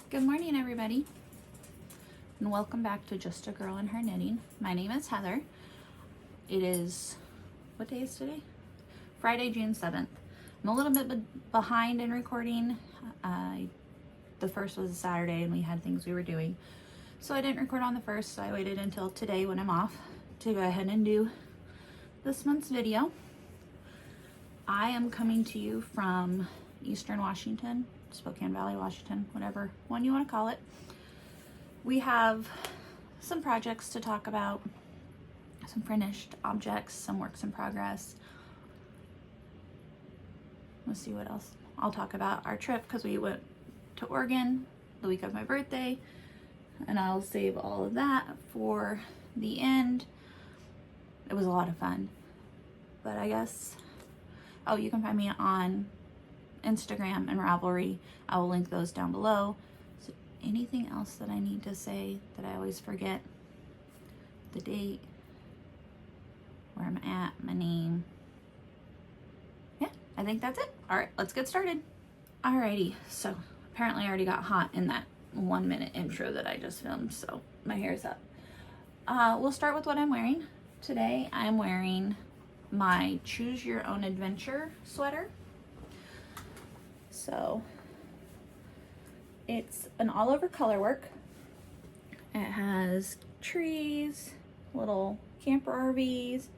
Good morning, everybody, and welcome back to Just a Girl and Her Knitting. My name is Heather. It is, what day is today? Friday, June 7th. I'm a little bit behind in recording. The first was a Saturday and we had things we were doing. So I didn't record on the first, so I waited until today when I'm off to go ahead and do this month's video. I am coming to you from Eastern Washington, Spokane Valley, Washington, whatever one you want to call it. We have some projects to talk about, some finished objects, some works in progress. Let's see what else. I'll talk about our trip because we went to Oregon the week of my birthday, and I'll save all of that for the end. It was a lot of fun, but I guess, oh, you can find me on Instagram and Ravelry. I will link those down below. So anything else that I need to say that I always forget? The date, where I'm at, my name. Yeah, I think that's it. All right, let's get started. Alrighty, so apparently I already got hot in that 1 minute intro that I just filmed, so my hair's up. We'll start with what I'm wearing. Today I'm wearing my Choose Your Own Adventure sweater. So it's an all over color work. It has trees, little camper RVs,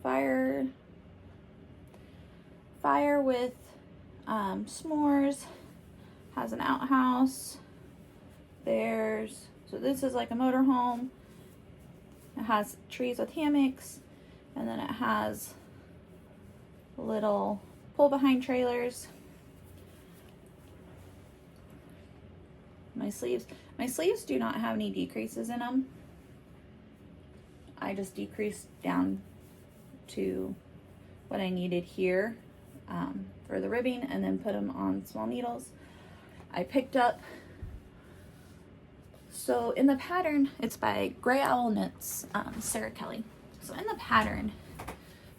fire with s'mores, has an outhouse. So this is like a motorhome. It has trees with hammocks, and then it has little pull behind trailers. My sleeves do not have any decreases in them. I just decreased down to what I needed here for the ribbing and then put them on small needles. I picked up, so in the pattern, it's by Gray Owl Knits, Sarah Kelly. So in the pattern,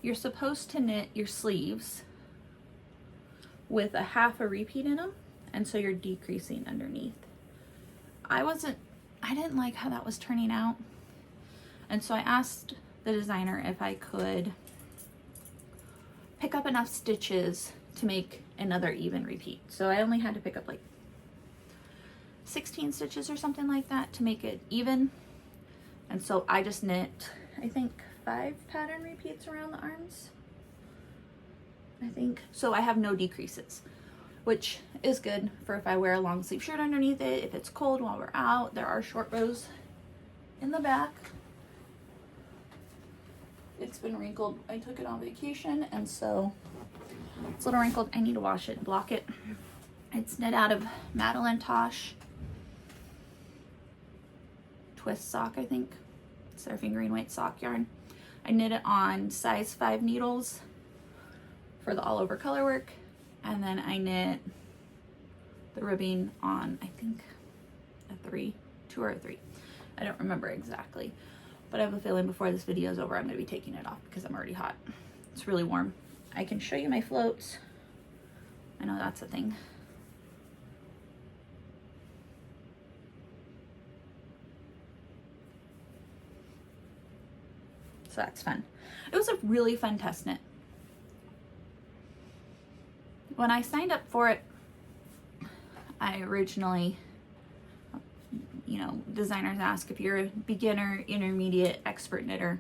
you're supposed to knit your sleeves with a half a repeat in them, and so you're decreasing underneath. I didn't like how that was turning out, and so I asked the designer if I could pick up enough stitches to make another even repeat. So I only had to pick up like 16 stitches or something like that to make it even, and so I just knit, I think, 5 pattern repeats around the arms, I think. So I have no decreases, which is good for if I wear a long sleeve shirt underneath it. If it's cold while we're out, there are short rows in the back. It's been wrinkled. I took it on vacation, and so it's a little wrinkled. I need to wash it and block it. It's knit out of Madeline Tosh twist sock, I think. It's their fingering weight sock yarn. I knit it on size 5 needles for the all over color work, and then I knit the ribbing on, I think, a 2 or a 3. I don't remember exactly, but I have a feeling before this video is over I'm going to be taking it off because I'm already hot. It's really warm. I can show you my floats. I know that's a thing. So that's fun. It was a really fun test knit. When I signed up for it, I originally, designers ask if you're a beginner, intermediate, expert knitter.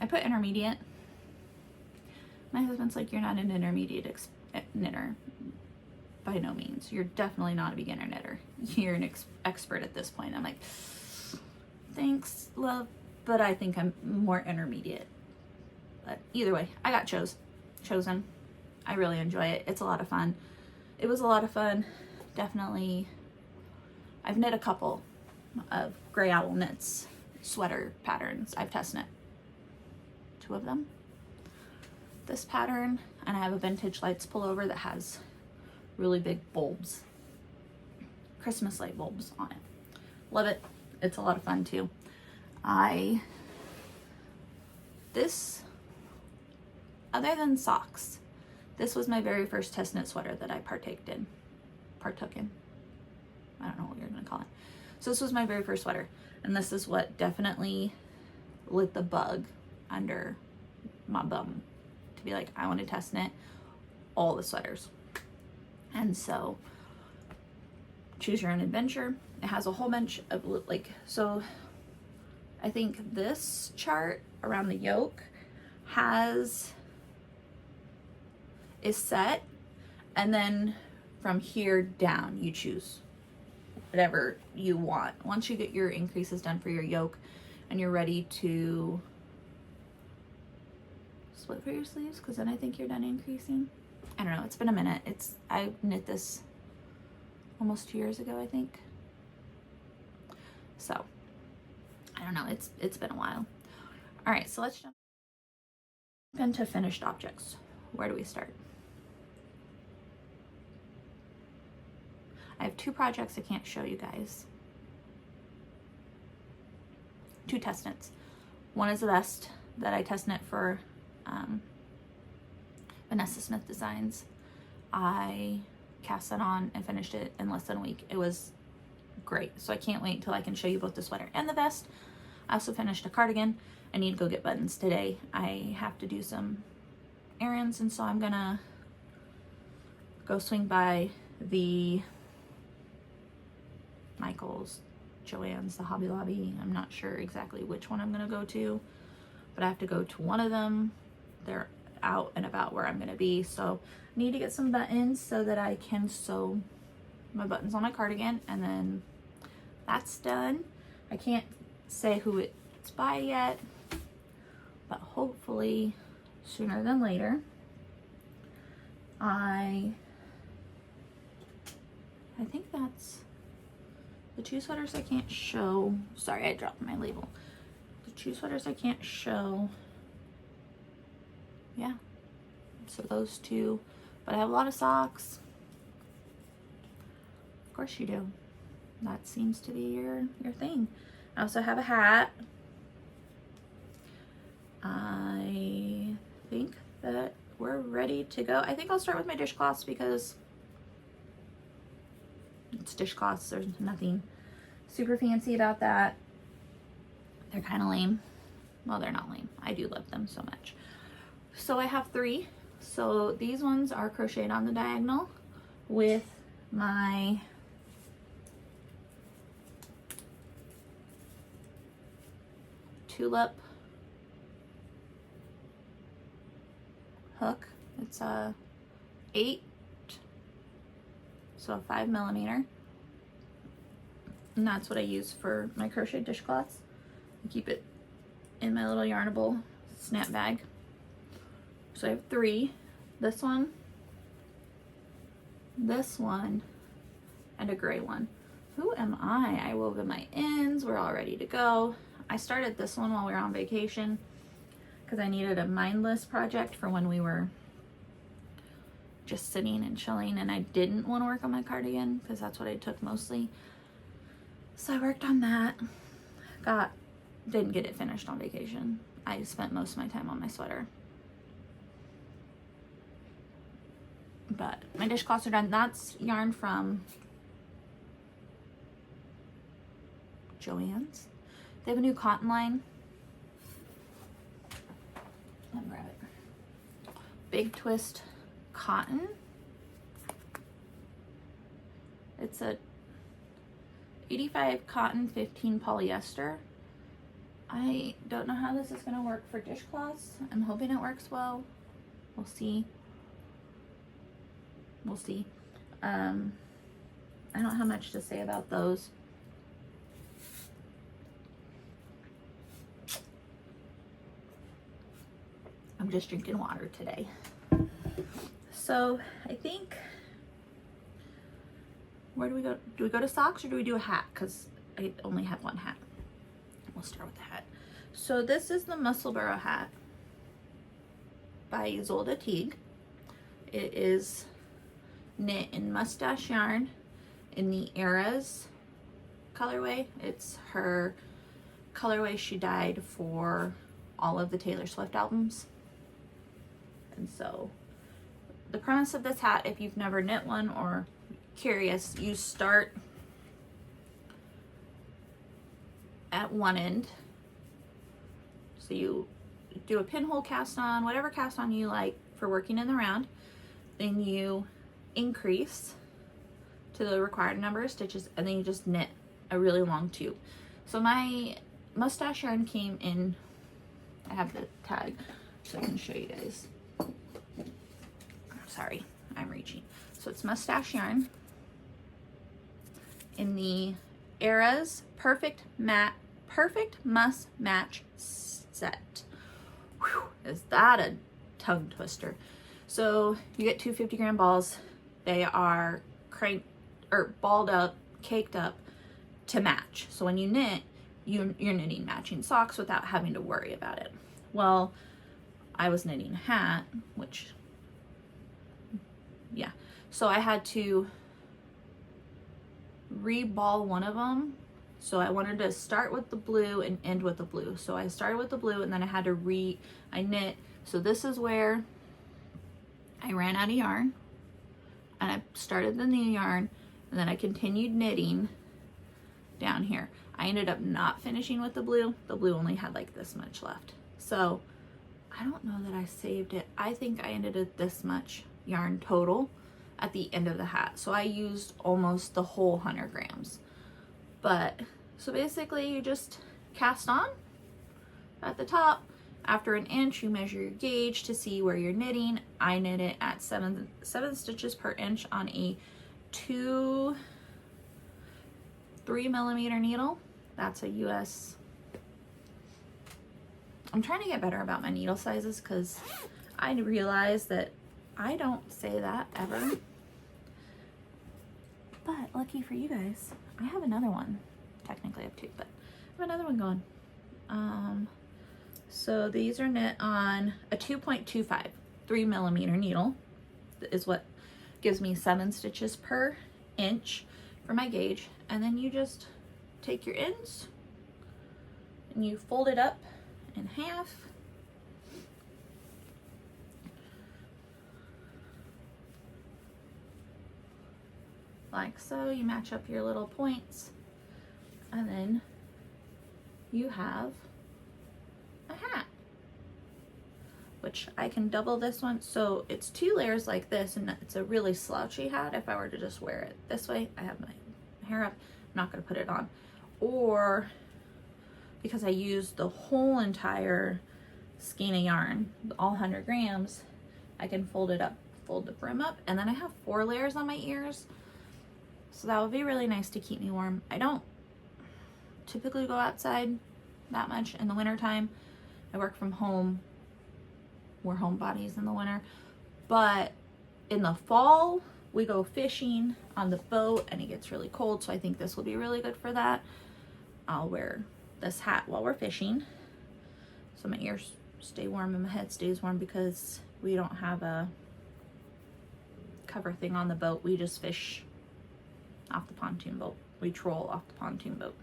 I put intermediate. My husband's like, you're not an intermediate knitter. By no means. You're definitely not a beginner knitter. You're an expert at this point. I'm like, thanks, love, but I think I'm more intermediate. But either way, I got chosen. I really enjoy it. It's a lot of fun. It was a lot of fun. Definitely. I've knit a couple of Gray Owl Knits sweater patterns. I've test knit 2 of them. This pattern, and I have a Vintage Lights pullover that has really big bulbs, Christmas light bulbs on it. Love it. It's a lot of fun too. This, other than socks, this was my very first test knit sweater that I partook in. I don't know what you're gonna call it. So this was my very first sweater, and this is what definitely lit the bug under my bum to be like, I want to test knit all the sweaters. And so choose your own adventure. It has a whole bunch of like, so I think this chart around the yoke is set, and then from here down you choose whatever you want. Once you get your increases done for your yoke and you're ready to split for your sleeves, because then I think you're done increasing. I don't know, it's been a minute. I knit this almost 2 years ago, I think. So I don't know, it's been a while. All right, so let's jump into finished objects. Where do we start? I have 2 projects I can't show you guys. 2 test knits. One is the vest that I test knit for Vanessa Smith Designs. I cast that on and finished it in less than a week. It was great. So I can't wait until I can show you both the sweater and the vest. I also finished a cardigan. I need to go get buttons today. I have to do some errands, and so I'm gonna go swing by the Michael's, Joann's, the Hobby Lobby. I'm not sure exactly which one I'm gonna go to, but I have to go to one of them. They're out and about where I'm gonna be, so I need to get some buttons so that I can sew my buttons on my cardigan, and then that's done. I can't say who it's by yet, but hopefully sooner than later. I think that's the 2 sweaters I can't show. Sorry, I dropped my label. The 2 sweaters I can't show. Yeah, so those 2, but I have a lot of socks. Of course you do. That seems to be your thing. I also have a hat. I think that we're ready to go. I think I'll start with my dishcloths because it's dishcloths. There's nothing super fancy about that. They're kind of lame. Well, they're not lame. I do love them so much. So I have 3. So these ones are crocheted on the diagonal with my tulip hook. It's a 8, so a 5mm, and that's what I use for my crochet dishcloths. I keep it in my little Yarnable snap bag. So I have 3, this one, and a gray one. Who am I? I wove in my ends. We're all ready to go. I started this one while we were on vacation because I needed a mindless project for when we were just sitting and chilling, and I didn't want to work on my cardigan because that's what I took mostly. So I worked on that. Didn't get it finished on vacation. I spent most of my time on my sweater. But my dishcloths are done. That's yarn from Joann's. They have a new cotton line. Let me grab it. Big Twist cotton. It's a 85 cotton, 15 polyester. I don't know how this is going to work for dishcloths. I'm hoping it works well. We'll see. We'll see. I don't have much to say about those. I'm just drinking water today. So I think, where do we go? Do we go to socks or do we do a hat? Because I only have one hat. We'll start with the hat. So this is the Musselburgh hat by Isolde Teague. It is knit in mustache yarn in the Eras colorway. It's her colorway she dyed for all of the Taylor Swift albums. And so the premise of this hat, if you've never knit one or curious, you start at one end. So you do a pinhole cast on, whatever cast on you like for working in the round. Then you increase to the required number of stitches, and then you just knit a really long tube. So my mustache yarn came in, I have the tag so I can show you guys. Sorry, I'm reaching. So it's mustache yarn in the Eras Perfect Must Match set. Whew, is that a tongue twister? So you get two 50-gram balls. They are cranked or balled up, caked up to match. So when you knit, you're knitting matching socks without having to worry about it. Well, I was knitting a hat, which, yeah. So I had to reball one of them. So I wanted to start with the blue and end with the blue. So I started with the blue, and then I had to I knit. So this is where I ran out of yarn, and I started the new yarn, and then I continued knitting down here. I ended up not finishing with the blue. The blue only had like this much left. So I don't know that I saved it. I think I ended at this much yarn total at the end of the hat. So I used almost the whole 100 grams. But so basically you just cast on at the top. After an inch, you measure your gauge to see where you're knitting. I knit it at seven stitches per inch on a 3mm needle. That's a US. I'm trying to get better about my needle sizes because I realize that I don't say that ever. But lucky for you guys, I have another one. Technically I have two, but I have another one going. So these are knit on a 2.25 3mm needle. Is what gives me 7 stitches per inch for my gauge. And then you just take your ends and you fold it up in half. Like so. You match up your little points, and then you have a hat, which I can double this one. So it's 2 layers like this, and it's a really slouchy hat. If I were to just wear it this way, I have my hair up, I'm not going to put it on. Or because I used the whole entire skein of yarn, all 100 grams, I can fold it up, fold the brim up, and then I have 4 layers on my ears. So that would be really nice to keep me warm. I don't typically go outside that much in the winter time. I work from home. We're homebodies in the winter. But in the fall, we go fishing on the boat and it gets really cold. So I think this will be really good for that. I'll wear this hat while we're fishing, so my ears stay warm and my head stays warm, because we don't have a cover thing on the boat. We just fish off the pontoon boat. We troll off the pontoon boat.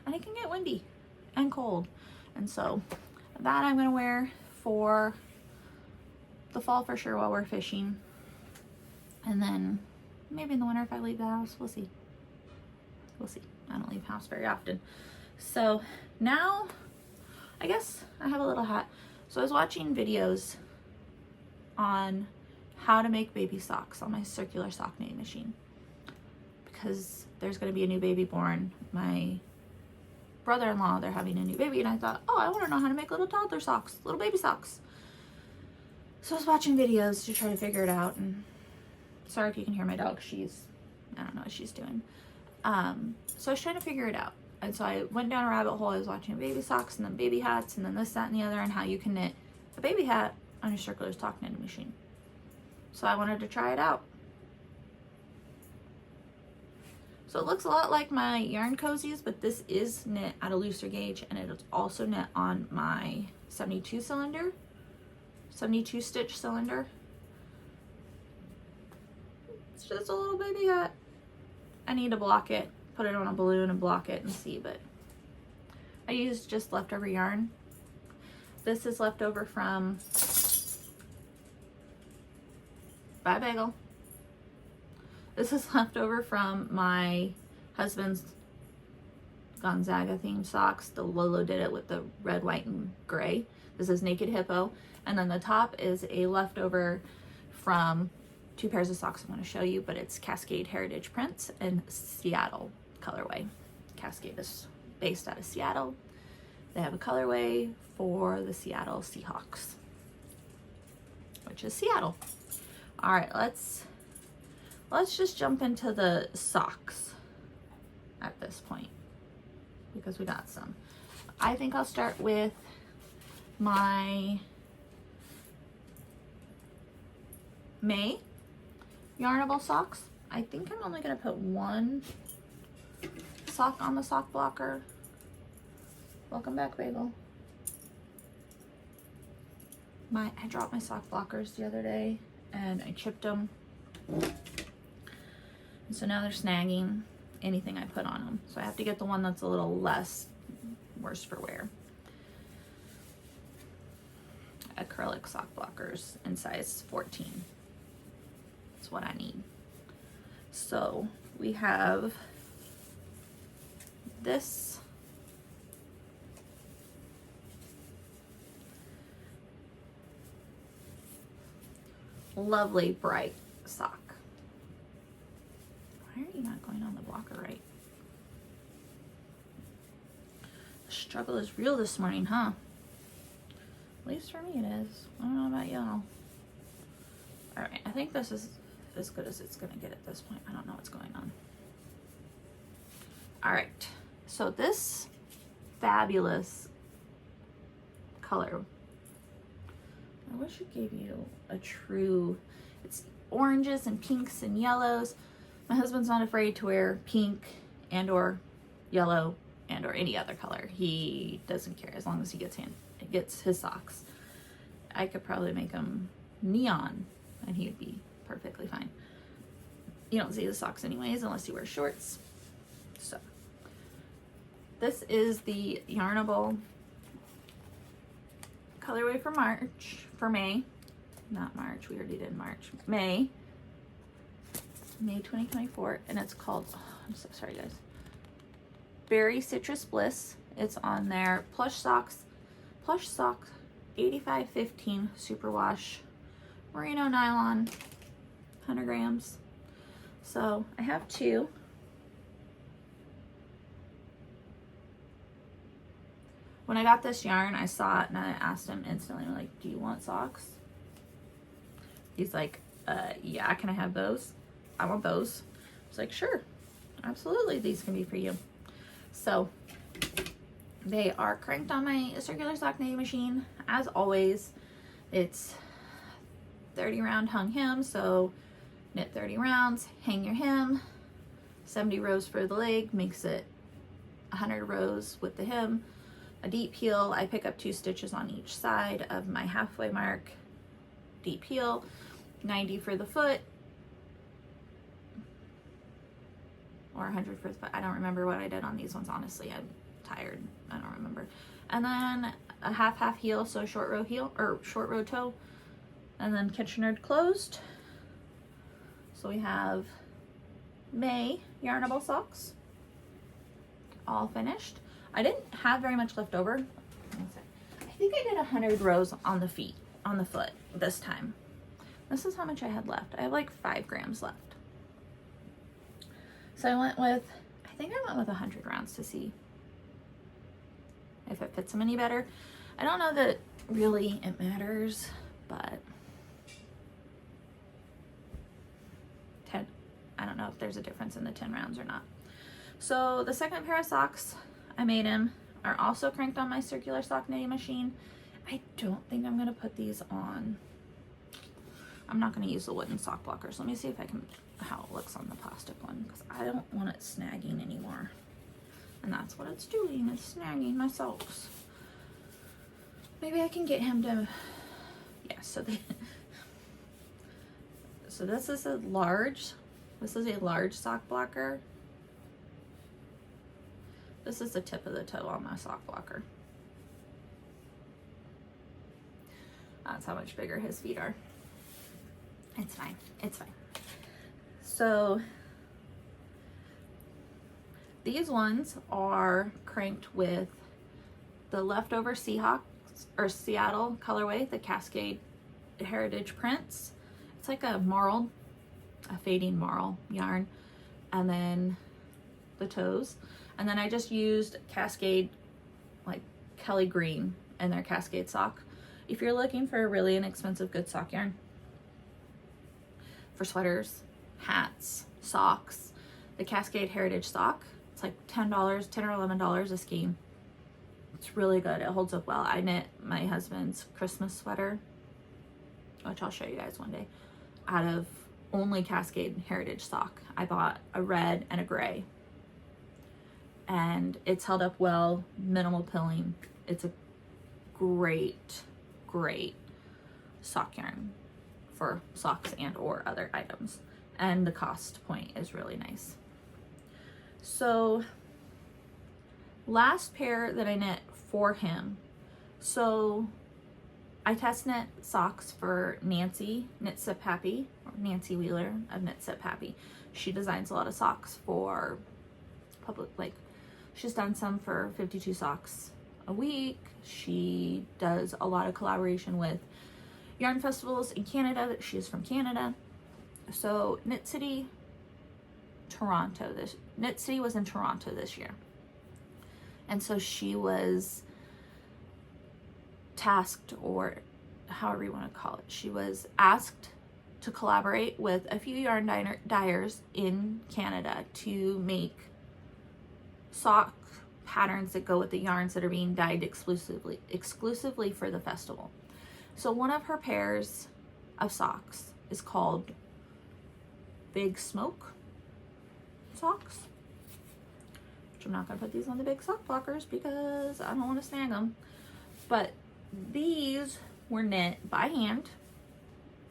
And it can get windy and cold. And so that I'm going to wear for the fall for sure while we're fishing. And then maybe in the winter if I leave the house, we'll see. We'll see. I don't leave the house very often. So now I guess I have a little hat. So I was watching videos on how to make baby socks on my circular sock knitting machine, because there's going to be a new baby born. My brother-in-law, they're having a new baby, and I thought, oh, I want to know how to make little toddler socks, little baby socks. So I was watching videos to try to figure it out, and sorry if you can hear my dog. I don't know what she's doing. So I was trying to figure it out. And so I went down a rabbit hole. I was watching baby socks and then baby hats and then this, that, and the other, and how you can knit a baby hat on your circular sock knitting machine. So I wanted to try it out. So it looks a lot like my yarn cozies, but this is knit at a looser gauge, and it's also knit on my 72 stitch cylinder. It's just a little baby hat. I need to block it, put it on a balloon and block it and see, but I used just leftover yarn. This is leftover from Bye Bagel. This is leftover from my husband's Gonzaga themed socks. The Lolo did it with the red, white, and gray. This is Naked Hippo. And then the top is a leftover from 2 pairs of socks I'm going to show you, but it's Cascade Heritage Prints in Seattle colorway. Cascade is based out of Seattle. They have a colorway for the Seattle Seahawks, which is Seattle. All right, let's just jump into the socks at this point because we got some. I think I'll start with my May Yarnable socks. I think I'm only gonna put 1 sock on the sock blocker. Welcome back, Bagel. I dropped my sock blockers the other day and I chipped them. And so now they're snagging anything I put on them. So I have to get the one that's a little less worse for wear. Acrylic sock blockers in size 14. That's what I need. So we have this lovely bright sock. Why are you not going on the blocker right? The struggle is real this morning, huh? At least for me it is. I don't know about y'all. Alright, I think this is as good as it's gonna get at this point. I don't know what's going on. Alright, so this fabulous color, I wish it gave you a true, it's oranges and pinks and yellows. My husband's not afraid to wear pink and or yellow and or any other color. He doesn't care as long as he gets his socks. I could probably make him neon and he'd be perfectly fine. You don't see the socks anyways unless you wear shorts. So this is the Yarnable colorway for May, not March, we already did March, May 2024, and it's called, oh, I'm so sorry guys, Berry Citrus Bliss. It's on there. Plush socks 8515 superwash merino nylon, 100 grams. So I have 2. When I got this yarn, I saw it and I asked him instantly, like, do you want socks? He's like, yeah, can I have those? I want those. I was like, sure, absolutely, these can be for you. So they are cranked on my circular sock knitting machine. As always, it's 30 round hung hem, so knit 30 rounds, hang your hem, 70 rows for the leg, makes it 100 rows with the hem. A deep heel, I pick up 2 stitches on each side of my halfway mark, deep heel, 90 for the foot, or 100 for the foot. I don't remember what I did on these ones, honestly. I'm tired, I don't remember. And then a half heel, so short row heel, or short row toe, and then Kitchener closed. So we have May Yarnable socks, all finished. I didn't have very much left over. I think I did 100 rows on the feet, on the foot this time. This is how much I had left. I have like 5 grams left. So I went with 100 rounds to see if it fits them any better. I don't know that really it matters, but 10, I don't know if there's a difference in the 10 rounds or not. So the second pair of socks I made him are also cranked on my circular sock knitting machine. I don't think I'm gonna put these on. I'm not gonna use the wooden sock blockers. Let me see if I can, how it looks on the plastic one, because I don't want it snagging anymore. And that's what it's doing, it's snagging my socks. Maybe I can get him to, yeah, so this is a large sock blocker. This is the tip of the toe on my sock blocker. That's how much bigger his feet are. It's fine, it's fine. So these ones are cranked with the leftover Seahawks or Seattle colorway, the Cascade Heritage Prints. It's like a fading marl yarn, and then the toes. And then I just used Cascade, like Kelly Green, and their Cascade sock. If you're looking for a really inexpensive good sock yarn for sweaters, hats, socks, the Cascade Heritage sock, it's like $10 or $11 a skein. It's really good. It holds up well. I knit my husband's Christmas sweater, which I'll show you guys one day, out of only Cascade Heritage sock. I bought a red and a gray, and it's held up well, minimal pilling. It's a great sock yarn for socks and or other items, and the cost point is really nice. So last pair that I knit for him, so I test knit socks for Nancy Knit Sip Happy, or Nancy Wheeler of Knit Sip Happy. She designs a lot of socks for public, like she's done some for 52 Socks a Week. She does a lot of collaboration with yarn festivals in Canada. She is from Canada. So Knit City was in Toronto this year. And so she was tasked, or however you want to call it, she was asked to collaborate with a few yarn dyers in Canada to make sock patterns that go with the yarns that are being dyed exclusively for the festival. So one of her pairs of socks is called Big Smoke socks, which I'm not going to put these on the big sock blockers because I don't want to snag them. But these were knit by hand.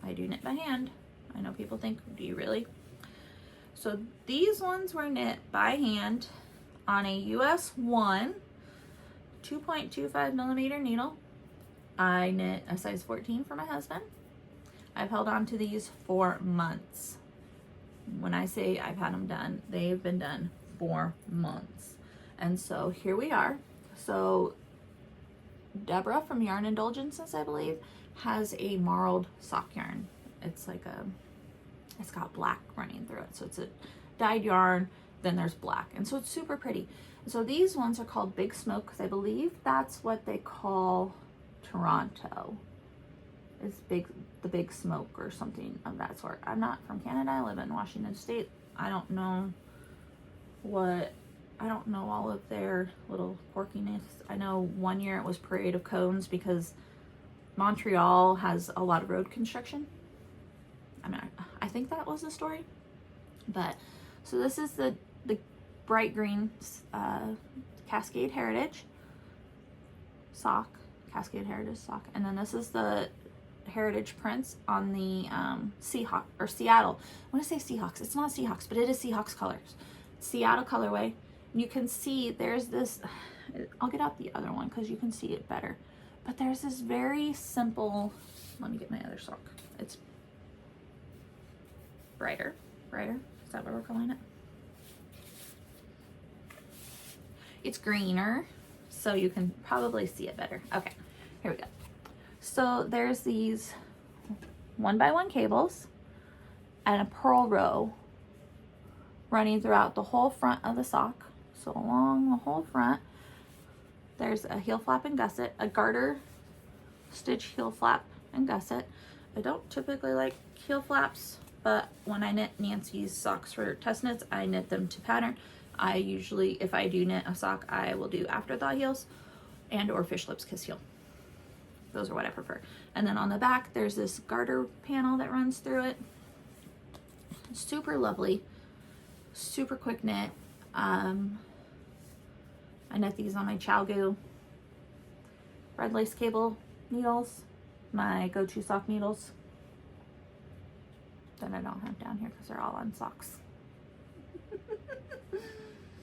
I do knit by hand. I know people think, do you really? So these ones were knit by hand on a US 1 2.25 millimeter needle. I knit a size 14 for my husband. I've held on to these for months. When I say I've had them done, they've been done for months. And so here we are. So Deborah from Yarn Indulgences, I believe, has a marled sock yarn. It's like it's got black running through it. So it's a dyed yarn, then there's black. And so it's super pretty. So these ones are called Big Smoke because I believe that's what they call Toronto. It's the Big Smoke or something of that sort. I'm not from Canada. I live in Washington State. I don't know all of their little quirkiness. I know one year it was Parade of Cones because Montreal has a lot of road construction. I mean, I think that was the story. But so this is the bright green Cascade Heritage sock, and then this is the Heritage Prints on the Seahawk or Seattle. I want to say Seahawks. It's not Seahawks, but it is Seahawks colors. Seattle colorway. You can see there's this. I'll get out the other one because you can see it better. But there's this very simple. Let me get my other sock. It's brighter. Is that what we're calling it? It's greener, so you can probably see it better. Okay, here we go. So there's these 1x1 cables and a purl row running throughout the whole front of the sock. So along the whole front, there's a heel flap and gusset, a garter stitch heel flap and gusset. I don't typically like heel flaps, but when I knit Nancy's socks for test knits, I knit them to pattern. I usually, if I do knit a sock, I will do afterthought heels and or fish lips kiss heel. Those are what I prefer. And then on the back, there's this garter panel that runs through it. Super lovely, super quick knit. I knit these on my ChiaoGoo red lace cable needles, my go-to sock needles that I don't have down here because they're all on socks.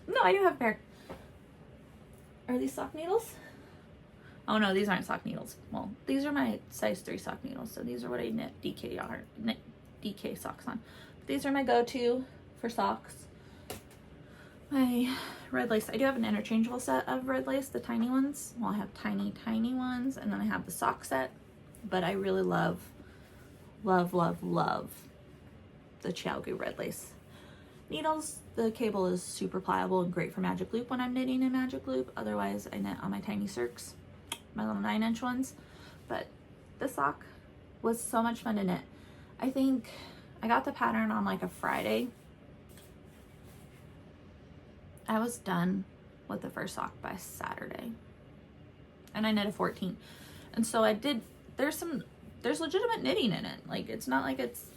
No, I do have a pair. Are these sock needles? Oh no, these aren't sock needles. Well, these are my size 3 sock needles. So these are what I knit DK socks on. These are my go-to for socks. my red lace. I do have an interchangeable set of red lace, the tiny ones. Well, I have tiny ones, and then I have the sock set. But I really love the ChiaoGoo red lace needles. The cable is super pliable and great for magic loop when I'm knitting in magic loop. Otherwise, I knit on my tiny circs, my little 9-inch ones. But the sock was so much fun to knit. I think I got the pattern on like a Friday. I was done with the first sock by Saturday, and I knit a 14. And so I did, there's legitimate knitting in it. Like, it's not like it's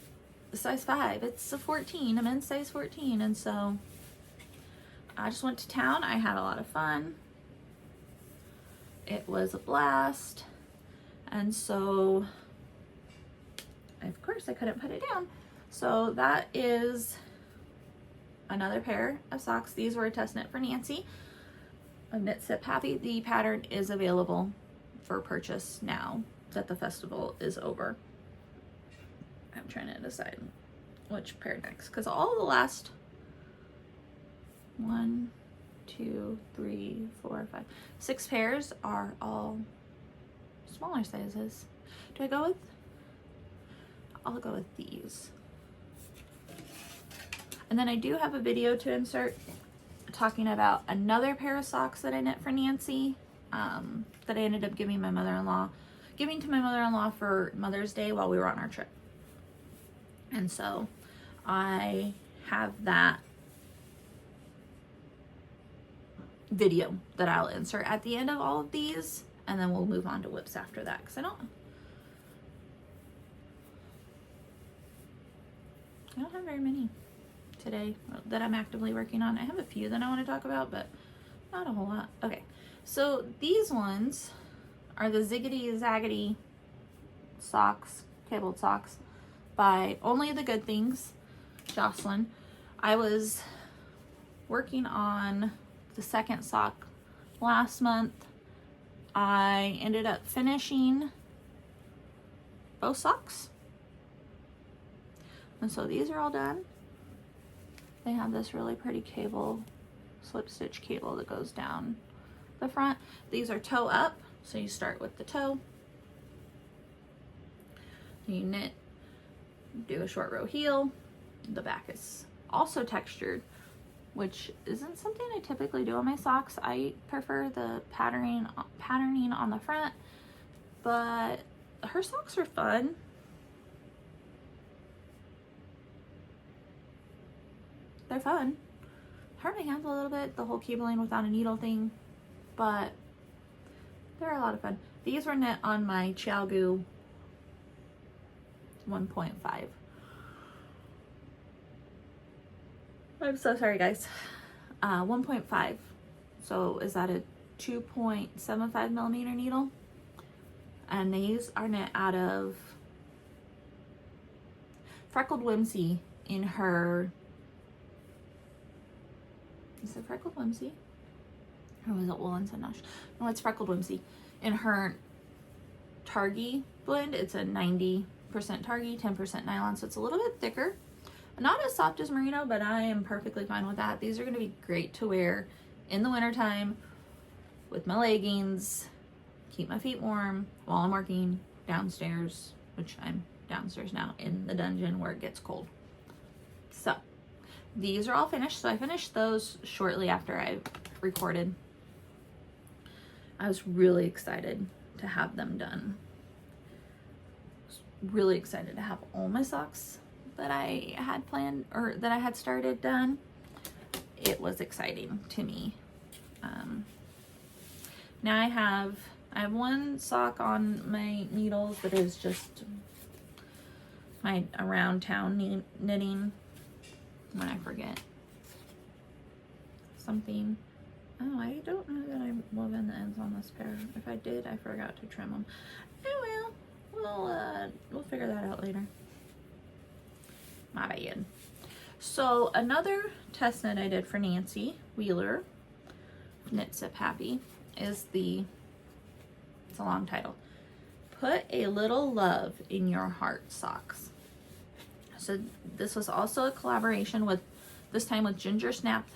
a size 5, it's a 14, a men's size 14. And so I just went to town. I had a lot of fun. It was a blast. And so, of course, I couldn't put it down. So that is another pair of socks. These were a test knit for Nancy of Knit Sip Happy. The pattern is available for purchase now that the festival is over. I'm trying to decide which pair next, because all the last 1, 2, 3, 4, 5, 6 pairs are all smaller sizes. Do I go with? I'll go with these. And then I do have a video to insert talking about another pair of socks that I knit for Nancy, that I ended up giving to my mother-in-law for Mother's Day while we were on our trip. And so I have that video that I'll insert at the end of all of these, and then we'll move on to whips after that, because I don't have very many today that I'm actively working on. I have a few that I want to talk about, but not a whole lot. Okay, so these ones are the Ziggity Zaggity socks, cabled socks by Only the Good Things, Jocelyn. I was working on the second sock last month. I ended up finishing both socks. And so these are all done. They have this really pretty cable, slip stitch cable that goes down the front. These are toe up, so you start with the toe. You knit, do a short row heel. The back is also textured, which isn't something I typically do on my socks. I prefer the patterning on the front, but her socks are fun. They're fun. Hurt my hands a little bit, the whole cabling without a needle thing, but they're a lot of fun. These were knit on my ChiaoGoo 1.5. I'm so sorry, guys. 1.5. So is that a 2.75 millimeter needle? And these are knit out of Freckled Whimsy in her. Is it Freckled Whimsy? Or was it Woolens and Nosh? No, it's Freckled Whimsy. In her Targhee blend, it's a 90% Targhee, 10% nylon, so it's a little bit thicker. Not as soft as merino, but I am perfectly fine with that. These are going to be great to wear in the wintertime with my leggings, keep my feet warm while I'm working downstairs, which I'm downstairs now in the dungeon where it gets cold. So these are all finished. So I finished those shortly after I recorded. I was really excited to have them done. I was really excited to have all my socks that I had planned or that I had started done. It was exciting to me. Now I have one sock on my needles that is just my around town knitting. When I forget something. Oh, I don't know that I wove in the ends on this pair. If I did, I forgot to trim them. Oh well, we'll figure that out later. My bad. So another test knit I did for Nancy Wheeler, Knit Sip Happy, is it's a long title. Put a Little Love in Your Heart socks. So this was also a collaboration with, this time with Ginger Snap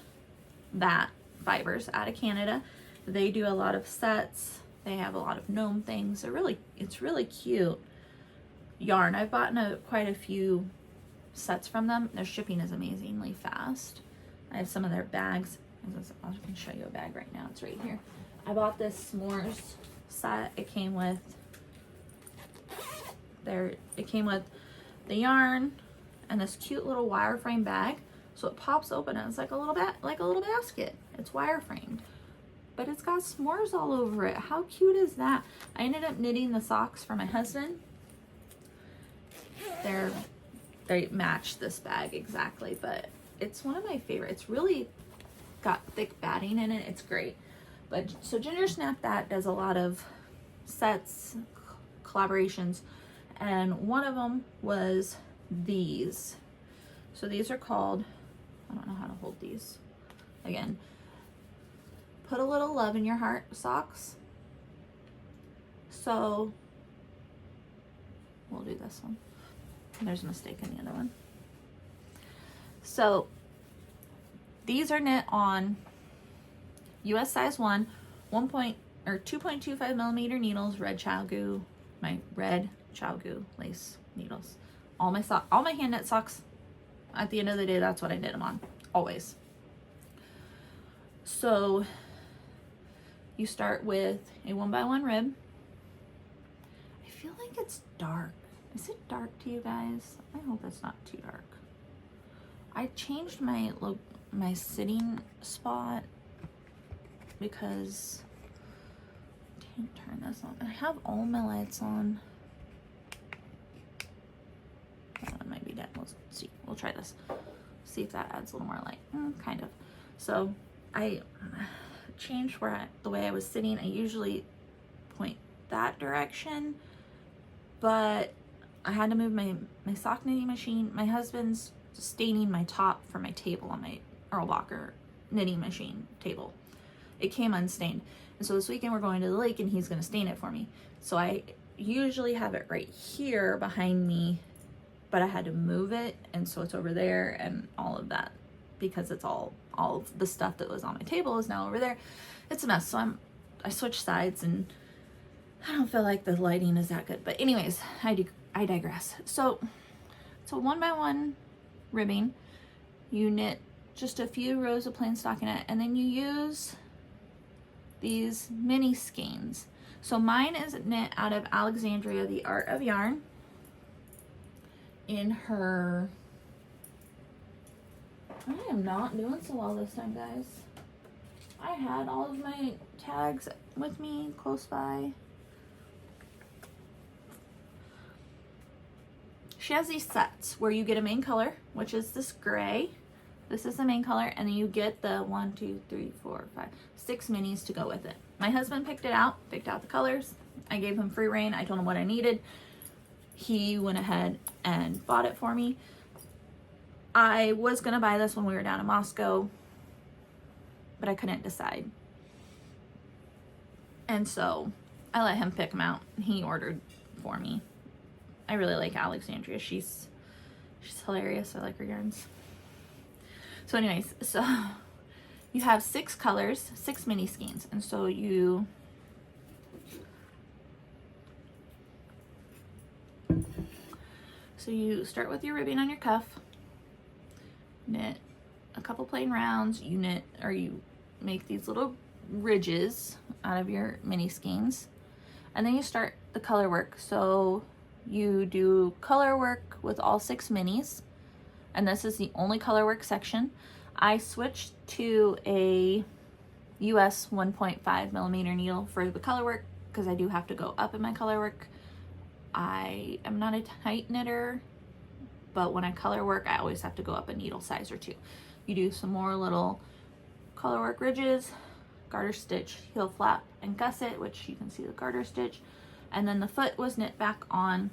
that fibers out of Canada. They do a lot of sets. They have a lot of gnome things. It's really cute yarn. I've bought quite a few sets from them. Their shipping is amazingly fast. I have some of their bags. I can show you a bag right now. It's right here. I bought this s'mores set. It came with the yarn and this cute little wireframe bag. So it pops open and it's like a little basket. It's wireframed, but it's got s'mores all over it. How cute is that? I ended up knitting the socks for my husband. They match this bag exactly, but it's one of my favorites. It's really got thick batting in it. It's great. But so Ginger Snap That does a lot of sets, collaborations, and one of them was these. So these are called, I don't know how to hold these. Again, put a little love in your heart socks. So we'll do this one. There's a mistake in the other one. So these are knit on US size 2.25 millimeter needles, red ChiaoGoo, my red ChiaoGoo lace needles. All my hand knit socks, at the end of the day, that's what I knit them on, always. So you start with a 1x1 rib. I feel like it's dark. Is it dark to you guys? I hope it's not too dark. I changed my sitting spot because I didn't turn this on. I have all my lights on. That one might be dead. We'll see. We'll try this. See if that adds a little more light. Kind of. So I changed the way I was sitting. I usually point that direction, but I had to move my sock knitting machine. My husband's staining my top for my table on my Erlbacher knitting machine table. It came unstained. And so this weekend we're going to the lake and he's going to stain it for me. So I usually have it right here behind me, but I had to move it. And so it's over there and all of that because it's all of the stuff that was on my table is now over there. It's a mess. So I switched sides and I don't feel like the lighting is that good. But anyways, I digress. So 1x1 ribbing, you knit just a few rows of plain stockinette, and then you use these mini skeins. So mine is knit out of Alexandria, The Art of Yarn, in her, I am not doing so well this time, guys. I had all of my tags with me close by. She has these sets where you get a main color, which is this gray. This is the main color, and then you get the 6 minis to go with it. My husband picked out the colors. I gave him free reign. I told him what I needed. He went ahead and bought it for me. I was gonna buy this when we were down in Moscow, but I couldn't decide. And so I let him pick them out. He ordered for me. I really like Alexandria. She's hilarious. I like her yarns. So anyways, so you have 6 colors, 6 mini skeins. And so you start with your ribbing on your cuff, knit a couple plain rounds, you make these little ridges out of your mini skeins, and then you start the color work. So you do color work with all 6 minis, and this is the only color work section. I switched to a US 1.5 millimeter needle for the color work because I do have to go up in my color work. I am not a tight knitter, but when I color work, I always have to go up a needle size or 2. You do some more little color work ridges, garter stitch, heel flap, and gusset, which you can see the garter stitch. And then the foot was knit back on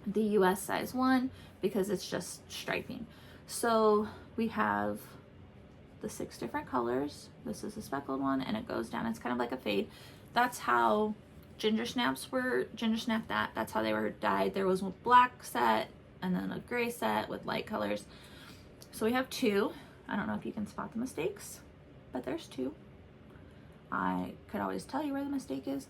the US size 1 because it's just striping. So we have the 6 different colors. This is a speckled one and it goes down. It's kind of like a fade. That's how Ginger Snap That. That's how they were dyed. There was a black set and then a gray set with light colors. So we have 2. I don't know if you can spot the mistakes. but there's 2. I could always tell you where the mistake is.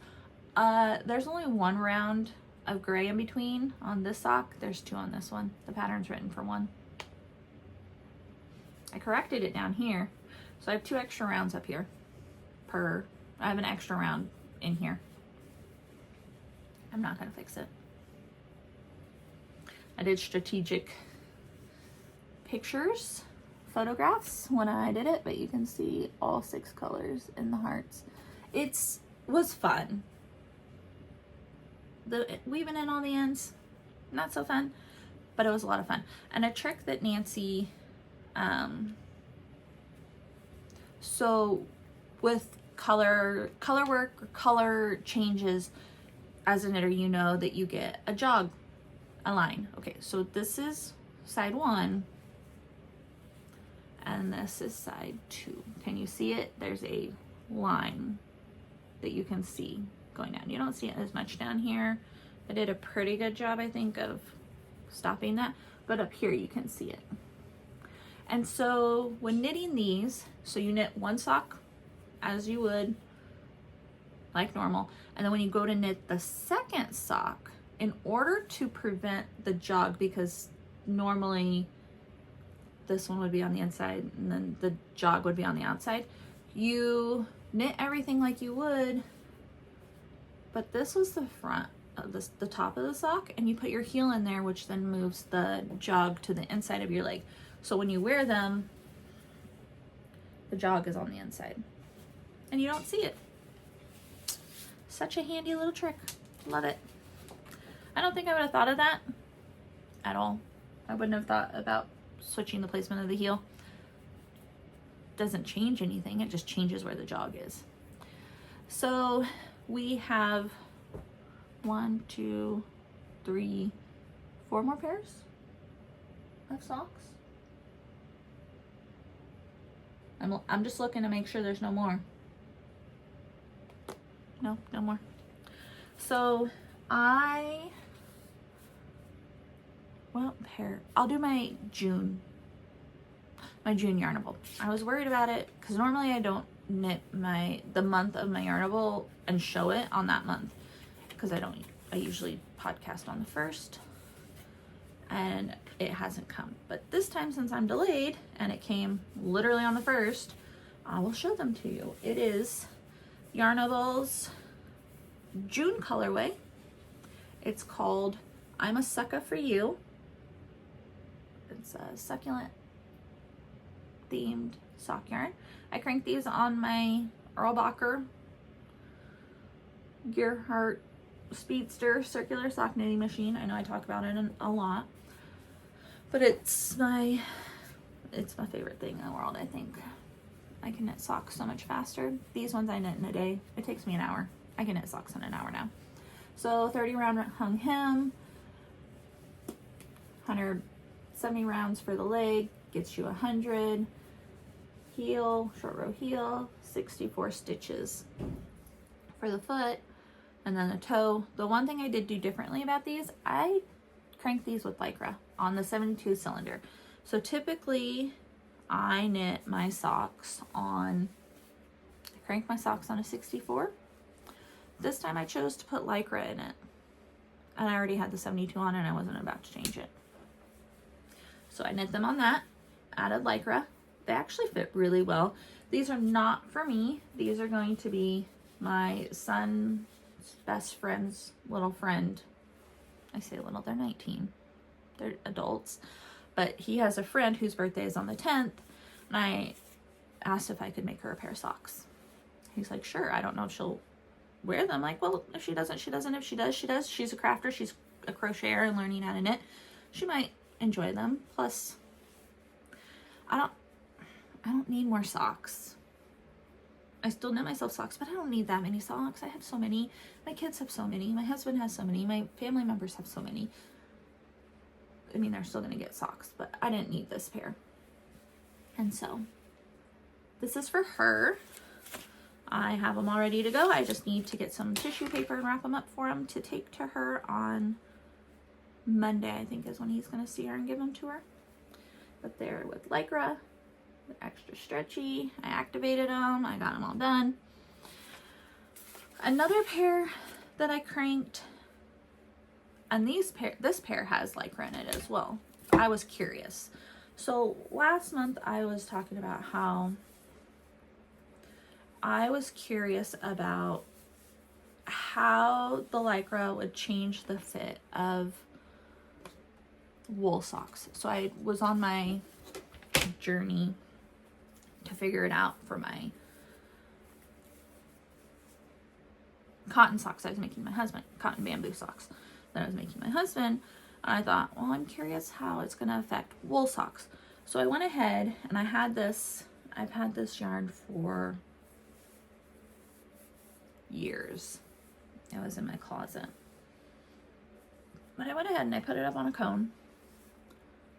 There's only 1 round of gray in between on this sock. There's 2 on this one. The pattern's written for 1. I corrected it down here. So I have 2 extra rounds up here I have an extra round in here. I'm not gonna fix it. I did strategic photographs when I did it, but you can see all 6 colors in the hearts. Was fun. The weaving in all the ends, not so fun, but it was a lot of fun. And a trick that Nancy, so with color work or color changes, as a knitter, you know that you get a line. Okay, so this is side 1 and this is side 2. Can you see it? There's a line that you can see going down. You don't see it as much down here. I did a pretty good job, I think, of stopping that, but up here you can see it. And so when knitting these, so you knit 1 sock as you would like normal, and then when you go to knit the second sock, in order to prevent the jog, because normally this one would be on the inside and then the jog would be on the outside, you knit everything like you would, but this was the front of the top of the sock, and you put your heel in there, which then moves the jog to the inside of your leg. So when you wear them, the jog is on the inside and you don't see it. Such a handy little trick. Love it. I don't think I would have thought of that at all. I wouldn't have thought about switching the placement of the heel. Doesn't change anything, it just changes where the jog is. So we have 1, 2, 3, 4 more pairs of socks. I'm just looking to make sure there's no more. No more. So I'll do my June Yarnable. I was worried about it because normally I don't knit the month of my Yarnable and show it on that month, because I usually podcast on the 1st and it hasn't come. But this time, since I'm delayed and it came literally on the 1st, I will show them to you. It is Yarnable's June colorway. It's called I'm a Sucker for You. It's a succulent themed sock yarn. I crank these on my Erlbacher Gerhardt Speedster circular sock knitting machine. I know I talk about it a lot, but it's my favorite thing in the world. I think I can knit socks so much faster. These ones I knit in a day. It takes me an hour. I can knit socks in an hour now. So 30 round hung hem, 170 rounds for the leg, gets you 100. Heel, short row heel, 64 stitches for the foot, and then the toe. The one thing I did do differently about these, I crank these with Lycra on the 72 cylinder. So typically I knit my socks on, I crank my socks on a 64. This time I chose to put Lycra in it, and I already had the 72 on and I wasn't about to change it. So I knit them on that, added Lycra. They actually fit really well. These are not for me. These are going to be my son's best friend's little friend. I say little, they're 19. They're adults. But he has a friend whose birthday is on the 10th, and I asked if I could make her a pair of socks. He's like, sure. I don't know if she'll wear them. I'm like, well, if she doesn't, she doesn't. If she does, she does. She's a crafter. She's a crocheter and learning how to knit. She might enjoy them. Plus, I don't need more socks. I still knit myself socks, but I don't need that many socks. I have so many. My kids have so many. My husband has so many. My family members have so many. I mean, they're still going to get socks, but I didn't need this pair. And so, this is for her. I have them all ready to go. I just need to get some tissue paper and wrap them up for him to take to her on Monday, I think is when he's going to see her and give them to her. But they're with Lycra. They're extra stretchy. I activated them. I got them all done. Another pair that I cranked, and this pair has Lycra in it as well. I was curious. So last month I was talking about how I was curious about how the Lycra would change the fit of wool socks. So I was on my journey to figure it out for my cotton socks I was making my husband, cotton bamboo socks that I was making my husband. And I thought, well, I'm curious how it's going to affect wool socks. So I went ahead and I've had this yarn for years. It was in my closet. But I went ahead and I put it up on a cone.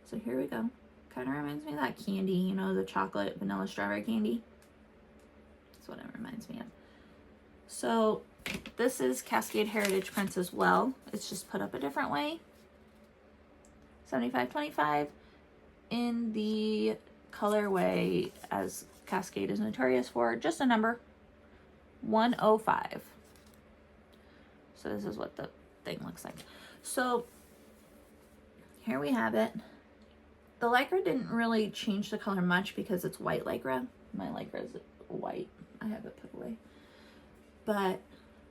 So here we go. Kind of reminds me of that candy, you know, the chocolate vanilla strawberry candy. That's what it reminds me of. So this is Cascade Heritage Prints as well. It's just put up a different way. 75/25 in the colorway as Cascade is notorious for. Just a number. 105. So this is what the thing looks like. So here we have it. The Lycra didn't really change the color much because it's white Lycra. My Lycra is white. I have it put away. But